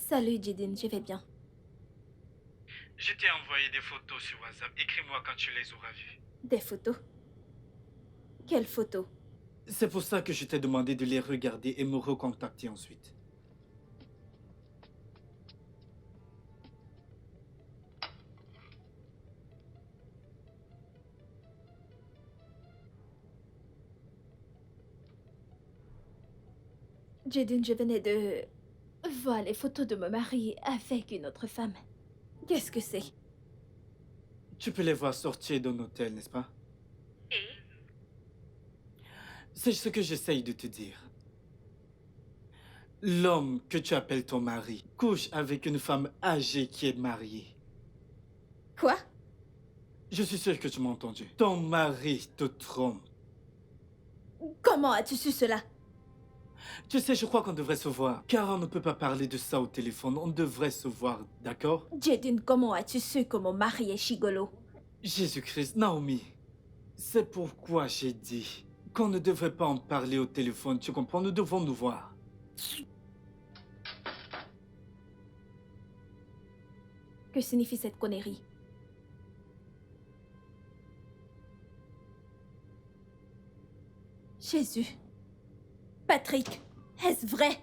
Salut Jidin, je vais bien. Je t'ai envoyé des photos sur WhatsApp. Écris-moi quand tu les auras vues. Des photos? Quelles photos? C'est pour ça que je t'ai demandé de les regarder et me recontacter ensuite. Jidin, je venais de voir les photos de mon mari avec une autre femme. Qu'est-ce que c'est? Tu peux les voir sortir d'un hôtel, n'est-ce pas? C'est ce que j'essaye de te dire. L'homme que tu appelles ton mari couche avec une femme âgée qui est mariée. Quoi? Je suis sûr que tu m'as entendu. Ton mari te trompe. Comment as-tu su cela? Tu sais, je crois qu'on devrait se voir. Car on ne peut pas parler de ça au téléphone. On devrait se voir, d'accord? Jidin, comment as-tu su que mon mari est gigolo? Jésus-Christ, Naomi. C'est pourquoi j'ai dit qu'on ne devrait pas en parler au téléphone. Tu comprends? Nous devons nous voir. Que signifie cette connerie? Jésus. Patrick, est-ce vrai?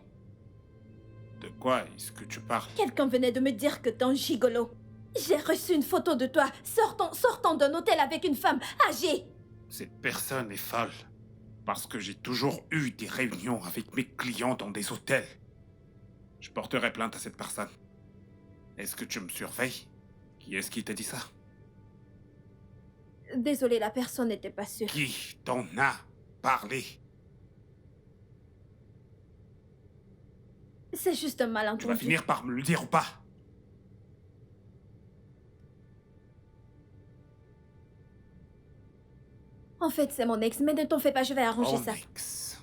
De quoi est-ce que tu parles? Quelqu'un venait de me dire que t'es un gigolo. J'ai reçu une photo de toi sortant d'un hôtel avec une femme âgée. Cette personne est folle. Parce que j'ai toujours eu des réunions avec mes clients dans des hôtels. Je porterai plainte à cette personne. Est-ce que tu me surveilles? Qui est-ce qui t'a dit ça? Désolée, la personne n'était pas sûre. Qui t'en a parlé? C'est juste un Tu malentendu. vas finir par me le dire ou pas? En fait, c'est mon ex, mais ne t'en fais pas, je vais arranger Mon ça. ex.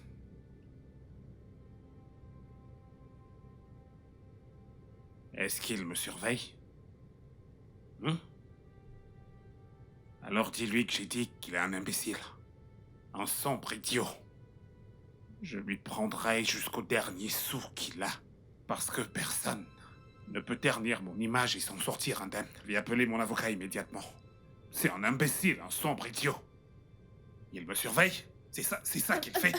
Est-ce qu'il me surveille? Alors dis-lui que j'ai dit qu'il est un imbécile. Un sombre idiot. Je lui prendrai jusqu'au dernier sou qu'il a. Parce que personne ne peut ternir mon image et s'en sortir indemne. Je vais appeler mon avocat immédiatement. C'est un imbécile, un sombre idiot. Il me surveille? C'est ça qu'il fait?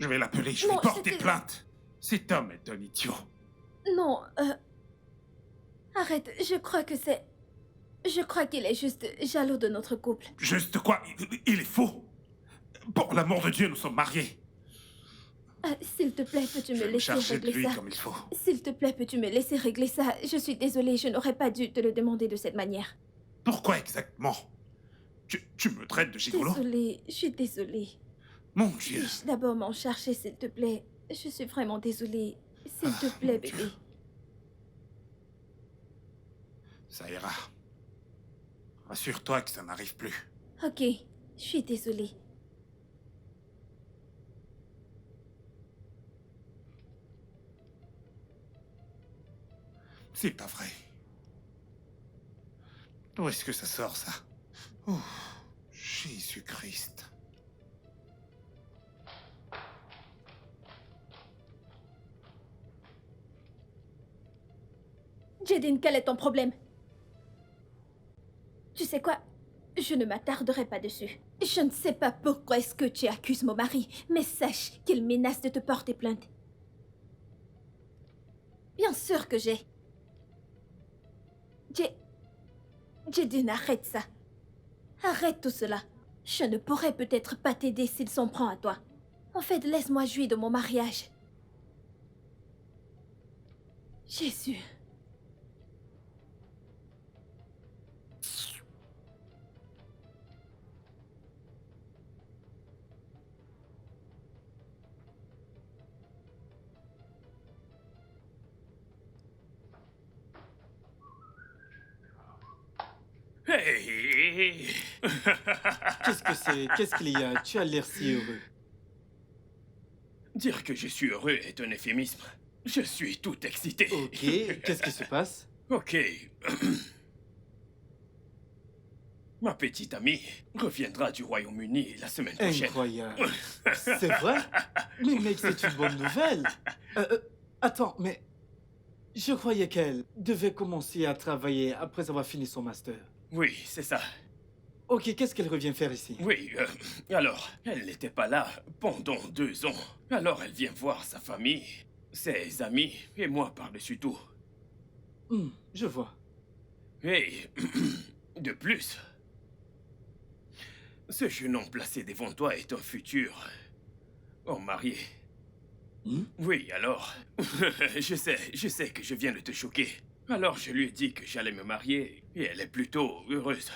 Je vais l'appeler, je vais Non, porter c'était- plainte. Cet homme est un idiot. Non, arrête, je crois que c'est... Je crois qu'il est juste jaloux de notre couple. Juste quoi? Il est faux. Pour l'amour de Dieu, nous sommes mariés. S'il te plaît, peux-tu Je me vais me laisser charger de régler lui ça? comme il faut. S'il te plaît, peux-tu me laisser régler ça? Je suis désolée, je n'aurais pas dû te le demander de cette manière. Pourquoi exactement? Tu me traites de gigolo? Désolée, je suis désolée. Mon Dieu. Puis-je d'abord m'en chercher, s'il te plaît? Je suis vraiment désolée. S'il te plaît, mon Dieu. bébé. Ça ira. Rassure-toi que ça n'arrive plus. Ok, je suis désolée. C'est pas vrai. D'où est-ce que ça sort, ça? Oh, Jésus-Christ. Jadine, quel est ton problème? Tu sais quoi? Je ne m'attarderai pas dessus. Je ne sais pas pourquoi est-ce que tu accuses mon mari, mais sache qu'il menace de te porter plainte. Bien sûr que j'ai. Jadine, arrête ça. Arrête tout cela. Je ne pourrais peut-être pas t'aider s'il s'en prend à toi. En fait, laisse-moi jouir de mon mariage. Jésus. Hey! Qu'est-ce que c'est? Qu'est-ce qu'il y a? Tu as l'air si heureux. Dire que je suis heureux est un euphémisme. Je suis tout excité. Ok, qu'est-ce qui se passe? Ok. Ma petite amie reviendra du Royaume-Uni la semaine prochaine. Incroyable. C'est vrai? Mais mec, c'est une bonne nouvelle. Attends, mais Je croyais qu'elle devait commencer à travailler après avoir fini son master. Oui, c'est ça. Ok, qu'est-ce qu'elle revient faire ici? Oui, alors, elle n'était pas là pendant 2 ans. Alors elle vient voir sa famille, ses amis et moi par-dessus tout. Je vois. Et de plus, ce jeune homme placé devant toi est un futur homme marié. Oui, alors, je sais que je viens de te choquer. Alors je lui ai dit que j'allais me marier et elle est plutôt heureuse.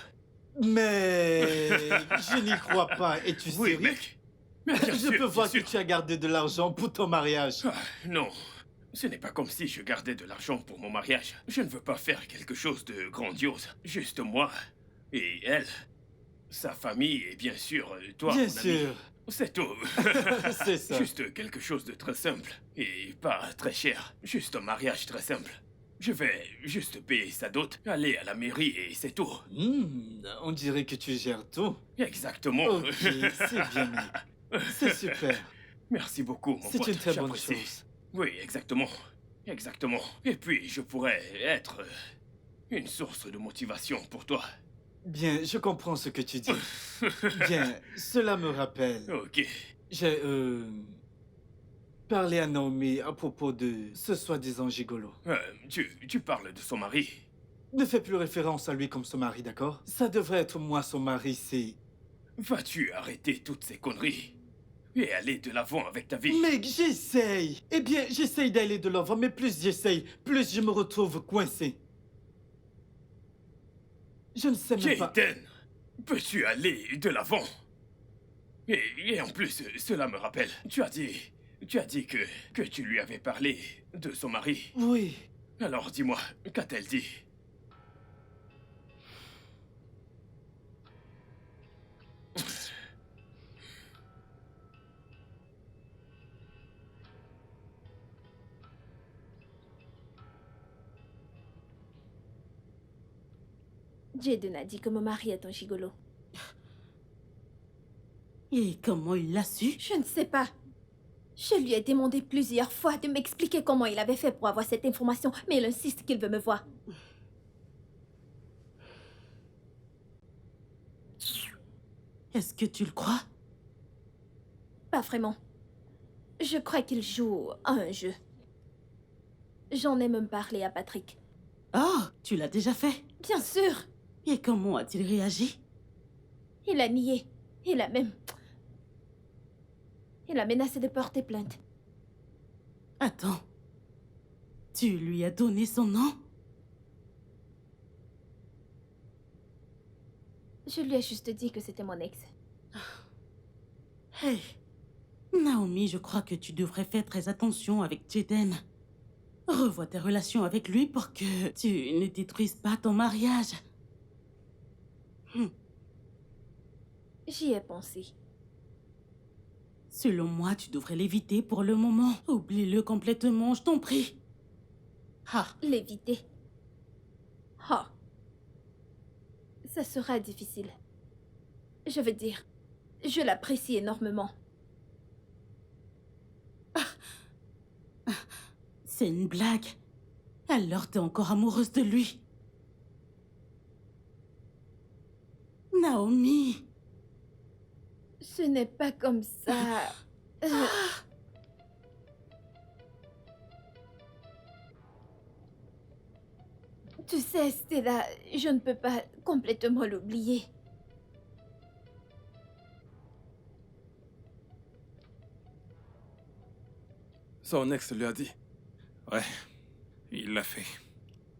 Mais je n'y crois pas. Es-tu Oui, sérieux? mec. Mais bien Je sûr, peux bien voir que sûr. tu as gardé de l'argent pour ton mariage. Ah, non, ce n'est pas comme si je gardais de l'argent pour mon mariage. Je ne veux pas faire quelque chose de grandiose. Juste moi et elle, sa famille et bien sûr toi, Bien mon sûr. ami. C'est tout. C'est ça. Juste quelque chose de très simple et pas très cher. Juste un mariage très simple. Je vais juste payer sa dot, aller à la mairie et c'est tout. On dirait que tu gères tout. Exactement. Ok, c'est bien, mec. C'est super. Merci beaucoup, mon C'est pote. une très bonne J'apprécie. chose. Oui, exactement. Exactement. Et puis, je pourrais être une source de motivation pour toi. Bien, je comprends ce que tu dis. Bien, cela me rappelle. Ok. J'ai parlé à Naomi à propos de ce soi-disant gigolo. Tu parles de son mari. Ne fais plus référence à lui comme son mari, d'accord? Ça devrait être moi son mari, c'est... Vas-tu arrêter toutes ces conneries et aller de l'avant avec ta vie? Mec, j'essaye. Eh bien, j'essaye d'aller de l'avant, mais plus j'essaye, plus je me retrouve coincé. Je ne sais même pas... Jaden, peux-tu aller de l'avant? Et en plus, cela me rappelle, tu as dit que tu lui avais parlé de son mari. Oui. Alors dis-moi, qu'a-t-elle dit? Jaden a dit que mon mari est un gigolo. Et comment il l'a su? Je ne sais pas. Je lui ai demandé plusieurs fois de m'expliquer comment il avait fait pour avoir cette information, mais il insiste qu'il veut me voir. Est-ce que tu le crois? Pas vraiment. Je crois qu'il joue à un jeu. J'en ai même parlé à Patrick. Oh, tu l'as déjà fait? Bien sûr, Et comment a-t-il réagi? il a nié. Il a même... Il a menacé de porter plainte. Attends. Tu lui as donné son nom? Je lui ai juste dit que c'était mon ex. Hey. Naomi, je crois que tu devrais faire très attention avec Jaden. Revois tes relations avec lui pour que tu ne détruises pas ton mariage. J'y ai pensé. Selon moi, tu devrais l'éviter pour le moment. Oublie-le complètement, je t'en prie. Ah, L'éviter. Oh. Ça sera difficile. Je veux dire, je l'apprécie énormément. c'est une blague. Alors t'es encore amoureuse de lui. Naomi. Ce n'est pas comme ça. Tu sais, Stella, je ne peux pas complètement l'oublier. Son ex lui a dit. Ouais, il l'a fait.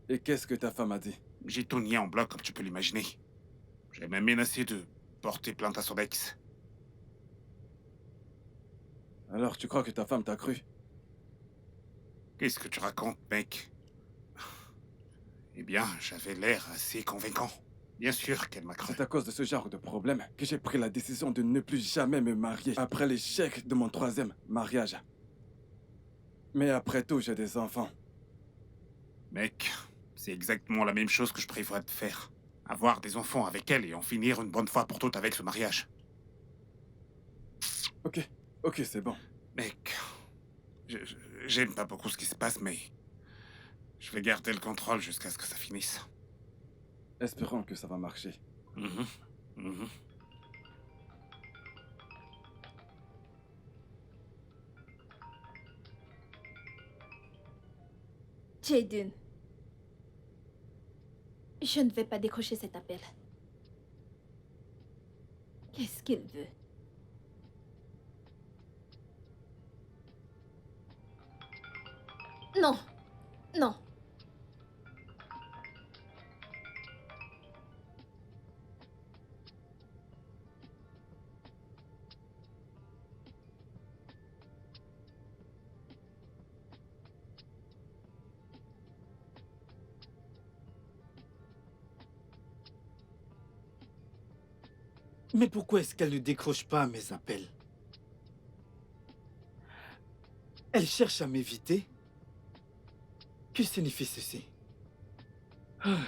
Et qu'est-ce que ta femme a dit? J'ai tout nié en bloc, comme tu peux l'imaginer. J'ai même menacé de porter plainte à son ex. Alors tu crois que ta femme t'a cru? Qu'est-ce que tu racontes, mec? Eh bien, j'avais l'air assez convaincant. Bien sûr qu'elle m'a cru. C'est à cause de ce genre de problème que j'ai pris la décision de ne plus jamais me marier après l'échec de mon 3e mariage. Mais après tout, j'ai des enfants. Mec, c'est exactement la même chose que je prévois de faire. Avoir des enfants avec elle et en finir une bonne fois pour toutes avec ce mariage. Ok, c'est bon. Mec, j'aime pas beaucoup ce qui se passe, mais Je vais garder le contrôle jusqu'à ce que ça finisse. Espérons que ça va marcher. Mhm. Mhm. Jaden, je ne vais pas décrocher cet appel. Qu'est-ce qu'il veut? Non, non. Mais pourquoi est-ce qu'elle ne décroche pas mes appels? Elle cherche à m'éviter? Que signifie ceci? Ah.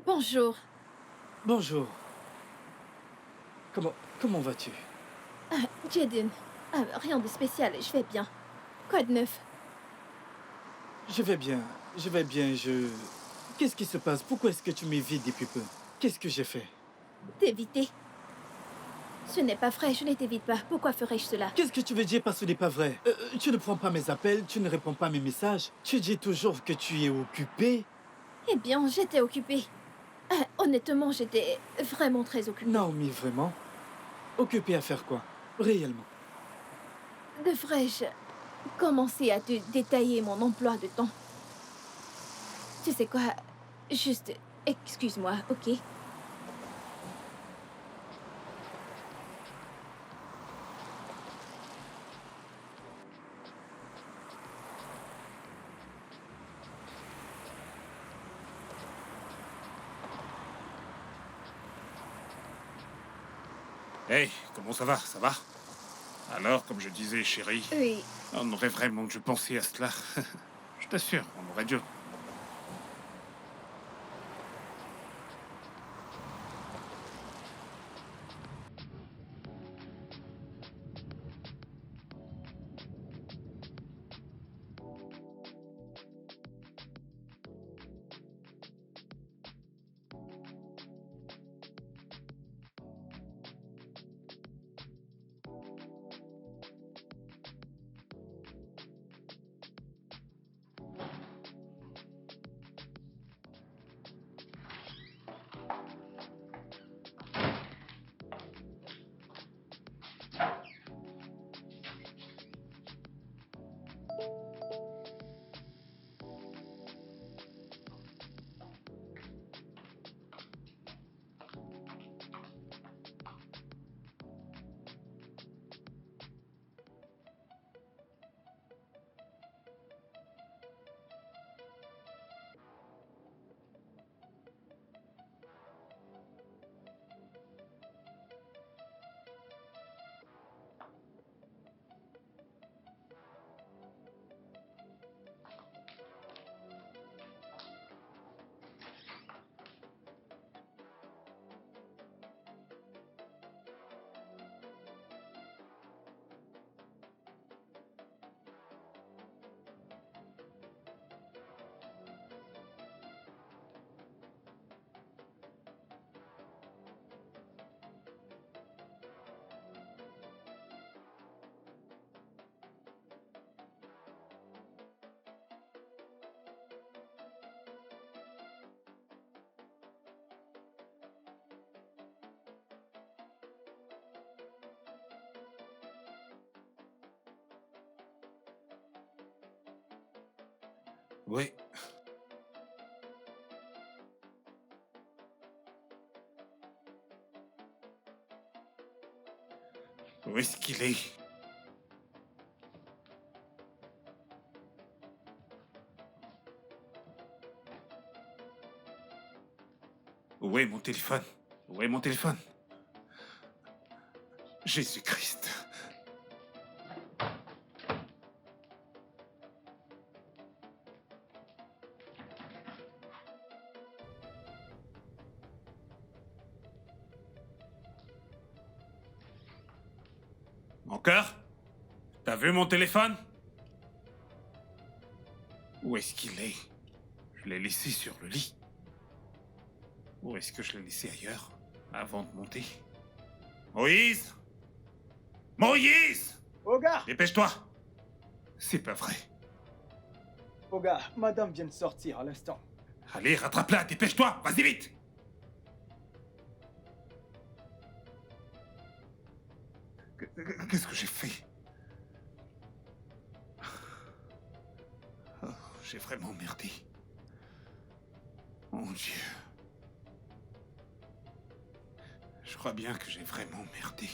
Bonjour. Bonjour. Comment vas-tu? Jaden. Rien de spécial, je vais bien. Quoi de neuf? Je vais bien, Qu'est-ce qui se passe? Pourquoi est-ce que tu m'évites depuis peu? Qu'est-ce que j'ai fait? T'éviter? Ce n'est pas vrai, je ne t'évite pas. Pourquoi ferais-je cela? Qu'est-ce que tu veux dire par ce n'est pas vrai? Tu ne prends pas mes appels, tu ne réponds pas à mes messages. Tu dis toujours que tu es occupé. Eh bien, j'étais occupée. Honnêtement, j'étais vraiment très occupée. Naomi, vraiment? Occupé à faire quoi? Réellement? Devrais-je commencer à te détailler mon emploi de temps? Tu sais quoi? Juste, excuse-moi, ok? Hey, comment ça va? Ça va? Alors, comme je disais, chérie, Oui. on aurait vraiment dû penser à cela. Je t'assure, on aurait dû. Oui. Où est-ce qu'il est? Où est mon téléphone? Où est mon téléphone? Jésus-Christ. Encore? T'as vu mon téléphone? Où est-ce qu'il est? Je l'ai laissé sur le lit. Où est-ce que je l'ai laissé ailleurs, avant de monter? Moïse! Moïse! Oga! Dépêche-toi! C'est pas vrai. Oga, madame vient de sortir à l'instant. Allez, rattrape-la, dépêche-toi! Vas-y vite! Qu'est-ce que j'ai fait? Oh, j'ai vraiment merdé. Mon Dieu. Je crois bien que j'ai vraiment merdé.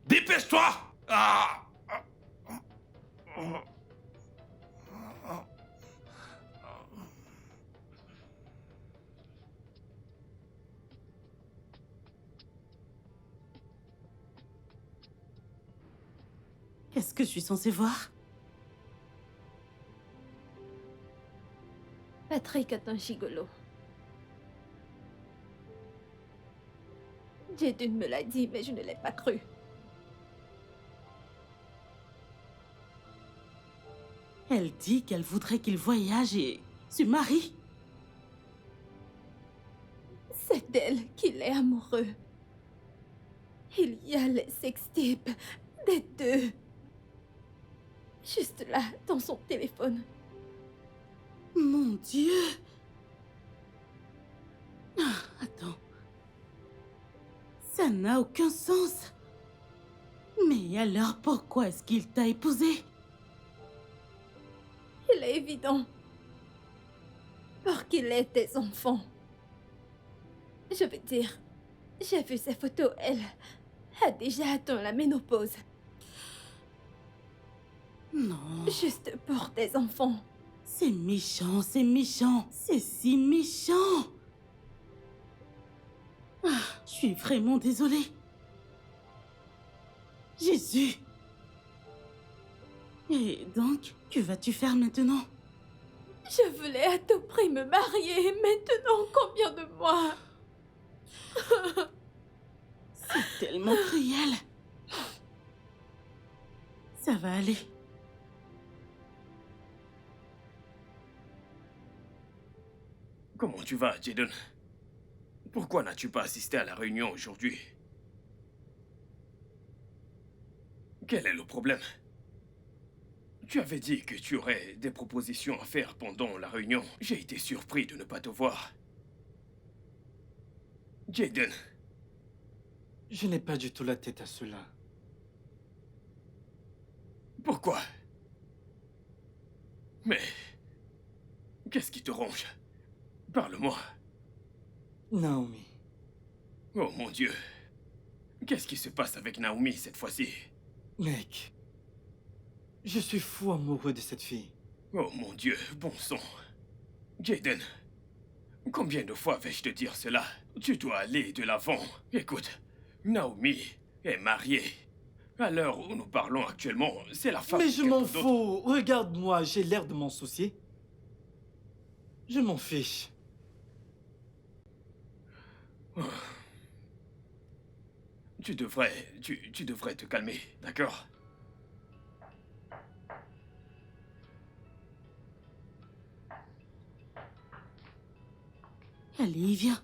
Dépêche-toi! Ah! Qu'est-ce que je suis censée voir? Patrick est un gigolo. Jaden me l'a dit, mais je ne l'ai pas cru. Elle dit qu'elle voudrait qu'il voyage et se marie. C'est d'elle qu'il est amoureux. Il y a les sextapes des deux. Juste là, dans son téléphone. Mon Dieu! Ah, attends. Ça n'a aucun sens. Mais alors pourquoi est-ce qu'il t'a épousée? Il est évident. Pour qu'il ait des enfants. Je veux dire, j'ai vu ses photos, elle a déjà atteint la ménopause. Non. Juste pour des enfants. C'est méchant, c'est méchant. C'est si méchant. Ah, je suis vraiment désolée. Jésus. Et donc, que vas-tu faire maintenant? Je voulais à tout prix me marier. Maintenant, combien de mois? C'est tellement cruel. Ça va aller. Comment tu vas, Jaden? Pourquoi n'as-tu pas assisté à la réunion aujourd'hui? Quel est le problème? Tu avais dit que tu aurais des propositions à faire pendant la réunion. J'ai été surpris de ne pas te voir. Jaden, Je n'ai pas du tout la tête à cela. pourquoi? Mais... qu'est-ce qui te ronge? Parle-moi. Naomi, Oh mon Dieu. Qu'est-ce qui se passe avec Naomi cette fois-ci? mec, je suis fou amoureux de cette fille. Oh mon Dieu, bon sang. Jaden, combien de fois vais-je te dire cela? Tu dois aller de l'avant. Écoute, Naomi est mariée. À l'heure où nous parlons actuellement, c'est la femme Mais de je m'en quelqu'un d'autre. fous. Regarde-moi, j'ai l'air de m'en soucier. Je m'en fiche. Tu devrais te calmer, d'accord? Allez, viens.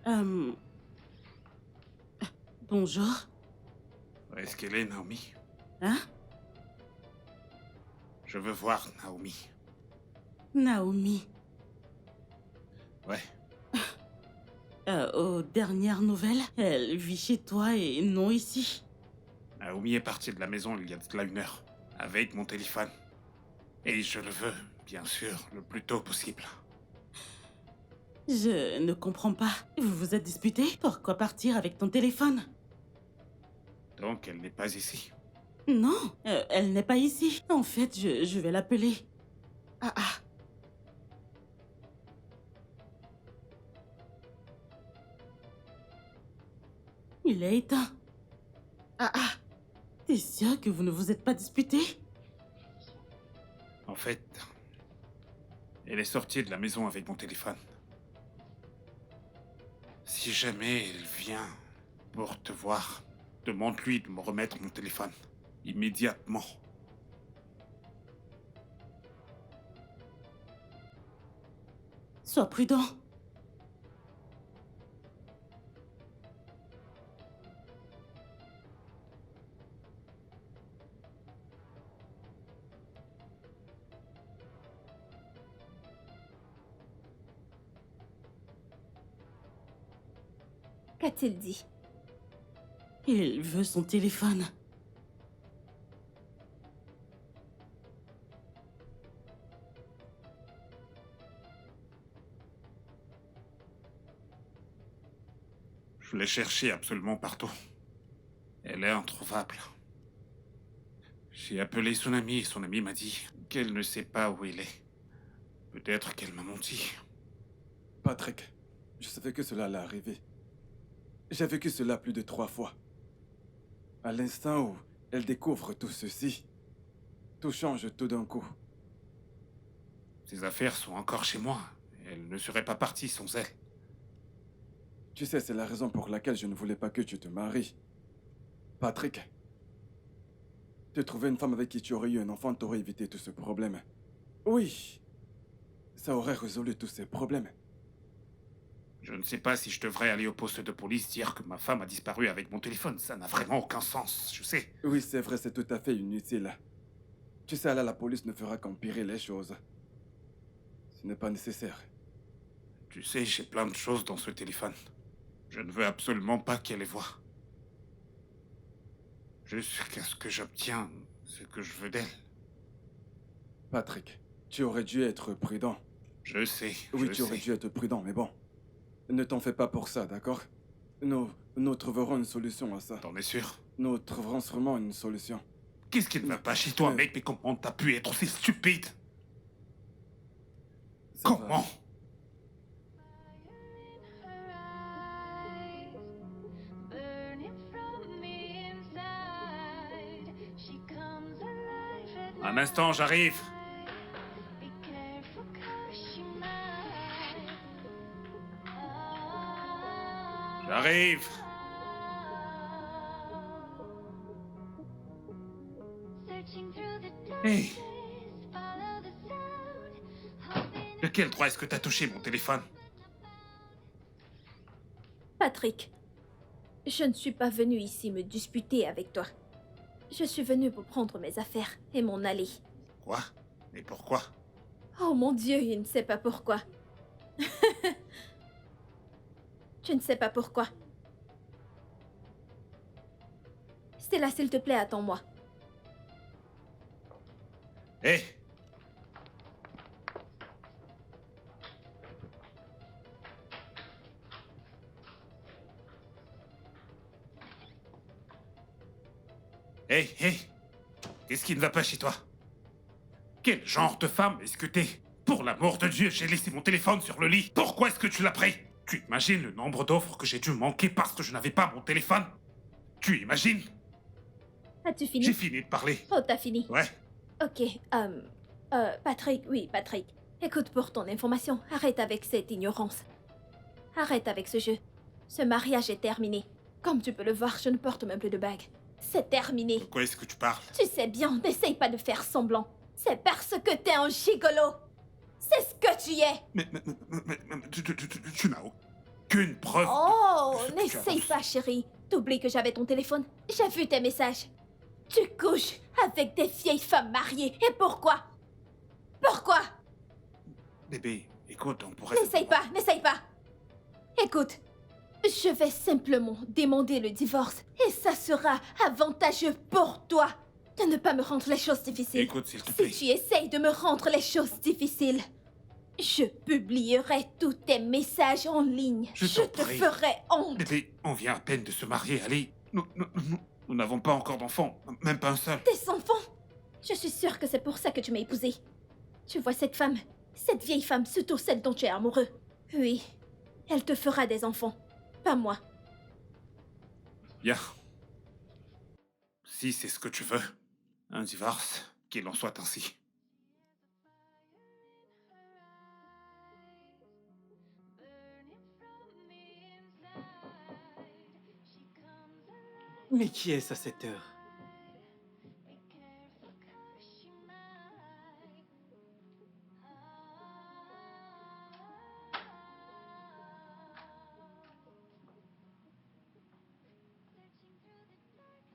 Euh... Bonjour. Est-ce qu'elle est, Naomi? Hein? Je veux voir Naomi. Naomi. Ouais. Aux dernières nouvelles, elle vit chez toi et non ici. Naomi est partie de la maison il y a de cela 1 heure, avec mon téléphone. Et je le veux, bien sûr, le plus tôt possible. Je ne comprends pas. Vous vous êtes disputé? Pourquoi partir avec ton téléphone? Donc elle n'est pas ici. Non, elle n'est pas ici. En fait, je vais l'appeler. Ah ah. Il est éteint. Ah ah. T'es sûr que vous ne vous êtes pas disputé? En fait, elle est sortie de la maison avec mon téléphone. Si jamais elle vient pour te voir, demande-lui de me remettre mon téléphone. Immédiatement. Sois prudent. Qu'a-t-il dit? Il veut son téléphone. Je l'ai cherchée absolument partout. Elle est introuvable. J'ai appelé son amie et son amie m'a dit qu'elle ne sait pas où elle est. Peut-être qu'elle m'a menti. Patrick, je savais que cela allait arriver. J'ai vécu cela plus de 3 fois. À l'instant où elle découvre tout ceci, tout change tout d'un coup. Ses affaires sont encore chez moi. Elle ne serait pas partie sans elle. Tu sais, c'est la raison pour laquelle je ne voulais pas que tu te maries. Patrick, te trouver une femme avec qui tu aurais eu un enfant t'aurait évité tout ce problème. Oui, ça aurait résolu tous ces problèmes. Je ne sais pas si je devrais aller au poste de police dire que ma femme a disparu avec mon téléphone. Ça n'a vraiment aucun sens, je sais. Oui, c'est vrai, c'est tout à fait inutile. Tu sais, là, la police ne fera qu'empirer les choses. Ce n'est pas nécessaire. Tu sais, j'ai plein de choses dans ce téléphone. Je ne veux absolument pas qu'elle les voie. Jusqu'à ce que j'obtienne ce que je veux d'elle. Patrick, tu aurais dû être prudent. Je sais, Oui, je tu aurais sais. dû être prudent, mais bon. Ne t'en fais pas pour ça, d'accord? Nous trouverons une solution à ça. T'en es sûr? Nous trouverons sûrement une solution. Qu'est-ce qui ne va pas chez toi, Mais- mec? Mais comment t'as pu être aussi stupide? Ça va. Comment? Burning from the inside, she comes alive at Un instant, j'arrive. night. Be careful 'cause she might. J'arrive. Searching through the Hey, darkness, follow the sound, hoping de quel droit est-ce que t'as touché mon téléphone? Patrick, je ne suis pas venue ici me disputer avec toi. Je suis venue pour prendre mes affaires et m'en aller. Quoi? Mais pourquoi? Oh mon Dieu, il ne sait pas pourquoi. Tu ne sais pas pourquoi. Stella, s'il te plaît, attends-moi. Hé! Hé, hé! Qu'est-ce qui ne va pas chez toi? Quel genre de femme est-ce que t'es? Pour l'amour de Dieu, j'ai laissé mon téléphone sur le lit. Pourquoi est-ce que tu l'as pris? Tu imagines le nombre d'offres que j'ai dû manquer parce que je n'avais pas mon téléphone? Tu imagines? As-tu fini? J'ai fini de parler. Oh, t'as fini. Ouais. Ok, Patrick, oui, Patrick. Écoute, pour ton information, arrête avec cette ignorance. Arrête avec ce jeu. Ce mariage est terminé. Comme tu peux le voir, je ne porte même plus de bague. C'est terminé. De quoi est-ce que tu parles? Tu sais bien, n'essaye pas de faire semblant. C'est parce que t'es un gigolo. C'est ce que tu es. Mais tu n'as aucune preuve. Oh, de ce que tu n'essaye avances. pas, chérie. T'oublies que j'avais ton téléphone. J'ai vu tes messages. Tu couches avec des vieilles femmes mariées. Et pourquoi? Pourquoi? Bébé, écoute, on pourrait... N'essaye pas, n'essaye pas. Écoute, je vais simplement demander le divorce. Et ça sera avantageux pour toi de ne pas me rendre les choses difficiles. Écoute, s'il te plaît. Si tu essayes de me rendre les choses difficiles, je publierai tous tes messages en ligne. Je Je t'en te prie. ferai honte. Bébé, on vient à peine de se marier, allez. Nous n'avons pas encore d'enfants, même pas un seul. Tes enfants? Je suis sûre que c'est pour ça que tu m'as épousée. Tu vois cette femme, cette vieille femme, surtout celle dont tu es amoureux. Oui, elle te fera des enfants, pas moi. Bien. Si c'est ce que tu veux, un divorce, qu'il en soit ainsi. Mais qui est-ce à cette heure?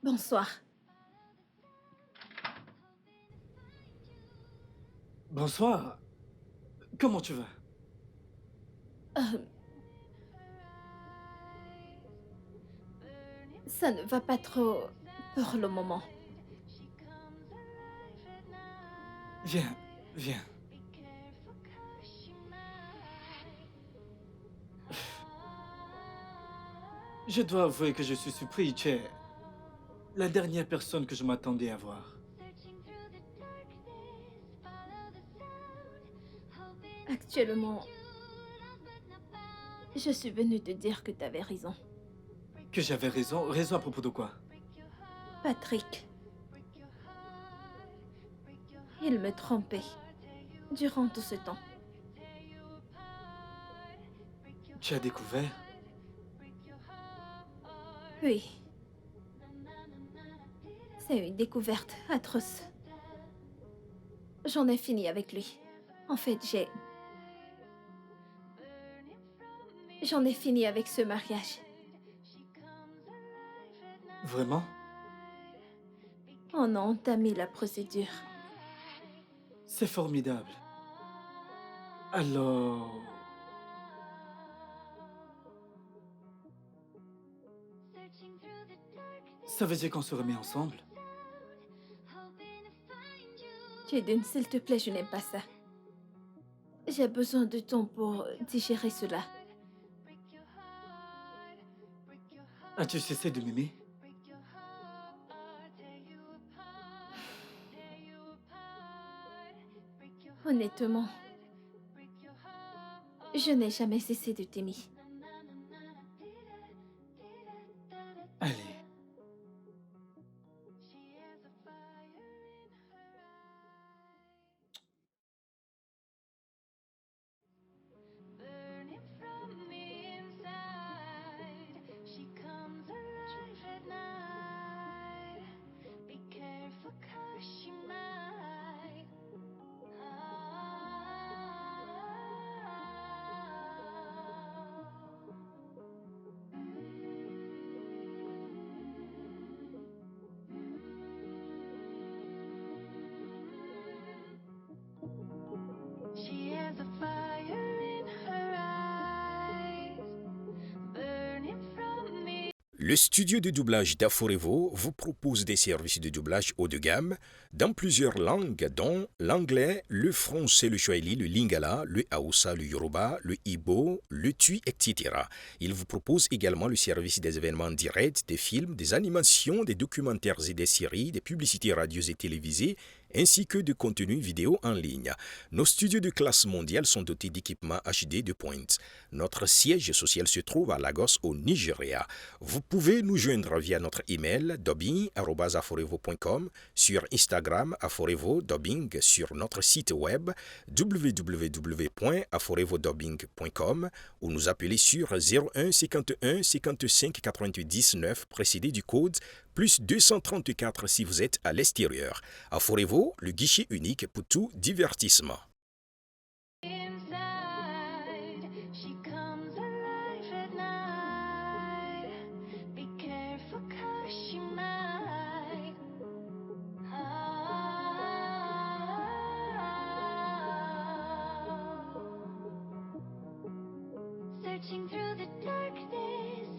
Bonsoir. Bonsoir. Comment tu vas? Ça ne va pas trop pour le moment. Viens, viens. Je dois avouer que je suis surpris, tu es la dernière personne que je m'attendais à voir. Actuellement, je suis venue te dire que tu avais raison. Que j'avais raison? Raison à propos de quoi? Patrick. Il me trompait durant tout ce temps. Tu as découvert? Oui. C'est une découverte atroce. J'en ai fini avec lui. En fait, J'en ai fini avec ce mariage. Vraiment? On a entamé la procédure. C'est formidable. Alors... Ça veut dire qu'on se remet ensemble? Jaden, s'il te plaît, je n'aime pas ça. J'ai besoin de temps pour digérer cela. As-tu cessé de m'aimer? Honnêtement, je n'ai jamais cessé de t'aimer. Allez. She has a fire in her eyes, burning from me. Le studio de doublage d'Aforevo vous propose des services de doublage haut de gamme dans plusieurs langues, dont l'anglais, le français, le swahili, le lingala, le hausa, le yoruba, le igbo, le tui, etc. Il vous propose également le service des événements directs, des films, des animations, des documentaires et des séries, des publicités radio et télévisées, ainsi que de contenus vidéo en ligne. Nos studios de classe mondiale sont dotés d'équipements HD de pointe. Notre siège social se trouve à Lagos, au Nigeria. Vous pouvez nous joindre via notre email dubbing@aforevo.com, sur Instagram Aforevo Dubbing, sur notre site web www.aforevodubbing.com ou nous appeler sur 01 51 55 90 9 précédé du code plus 234 si vous êtes à l'extérieur. Aforevo, le guichet unique pour tout divertissement. Inside, she comes alive at searching through the darkness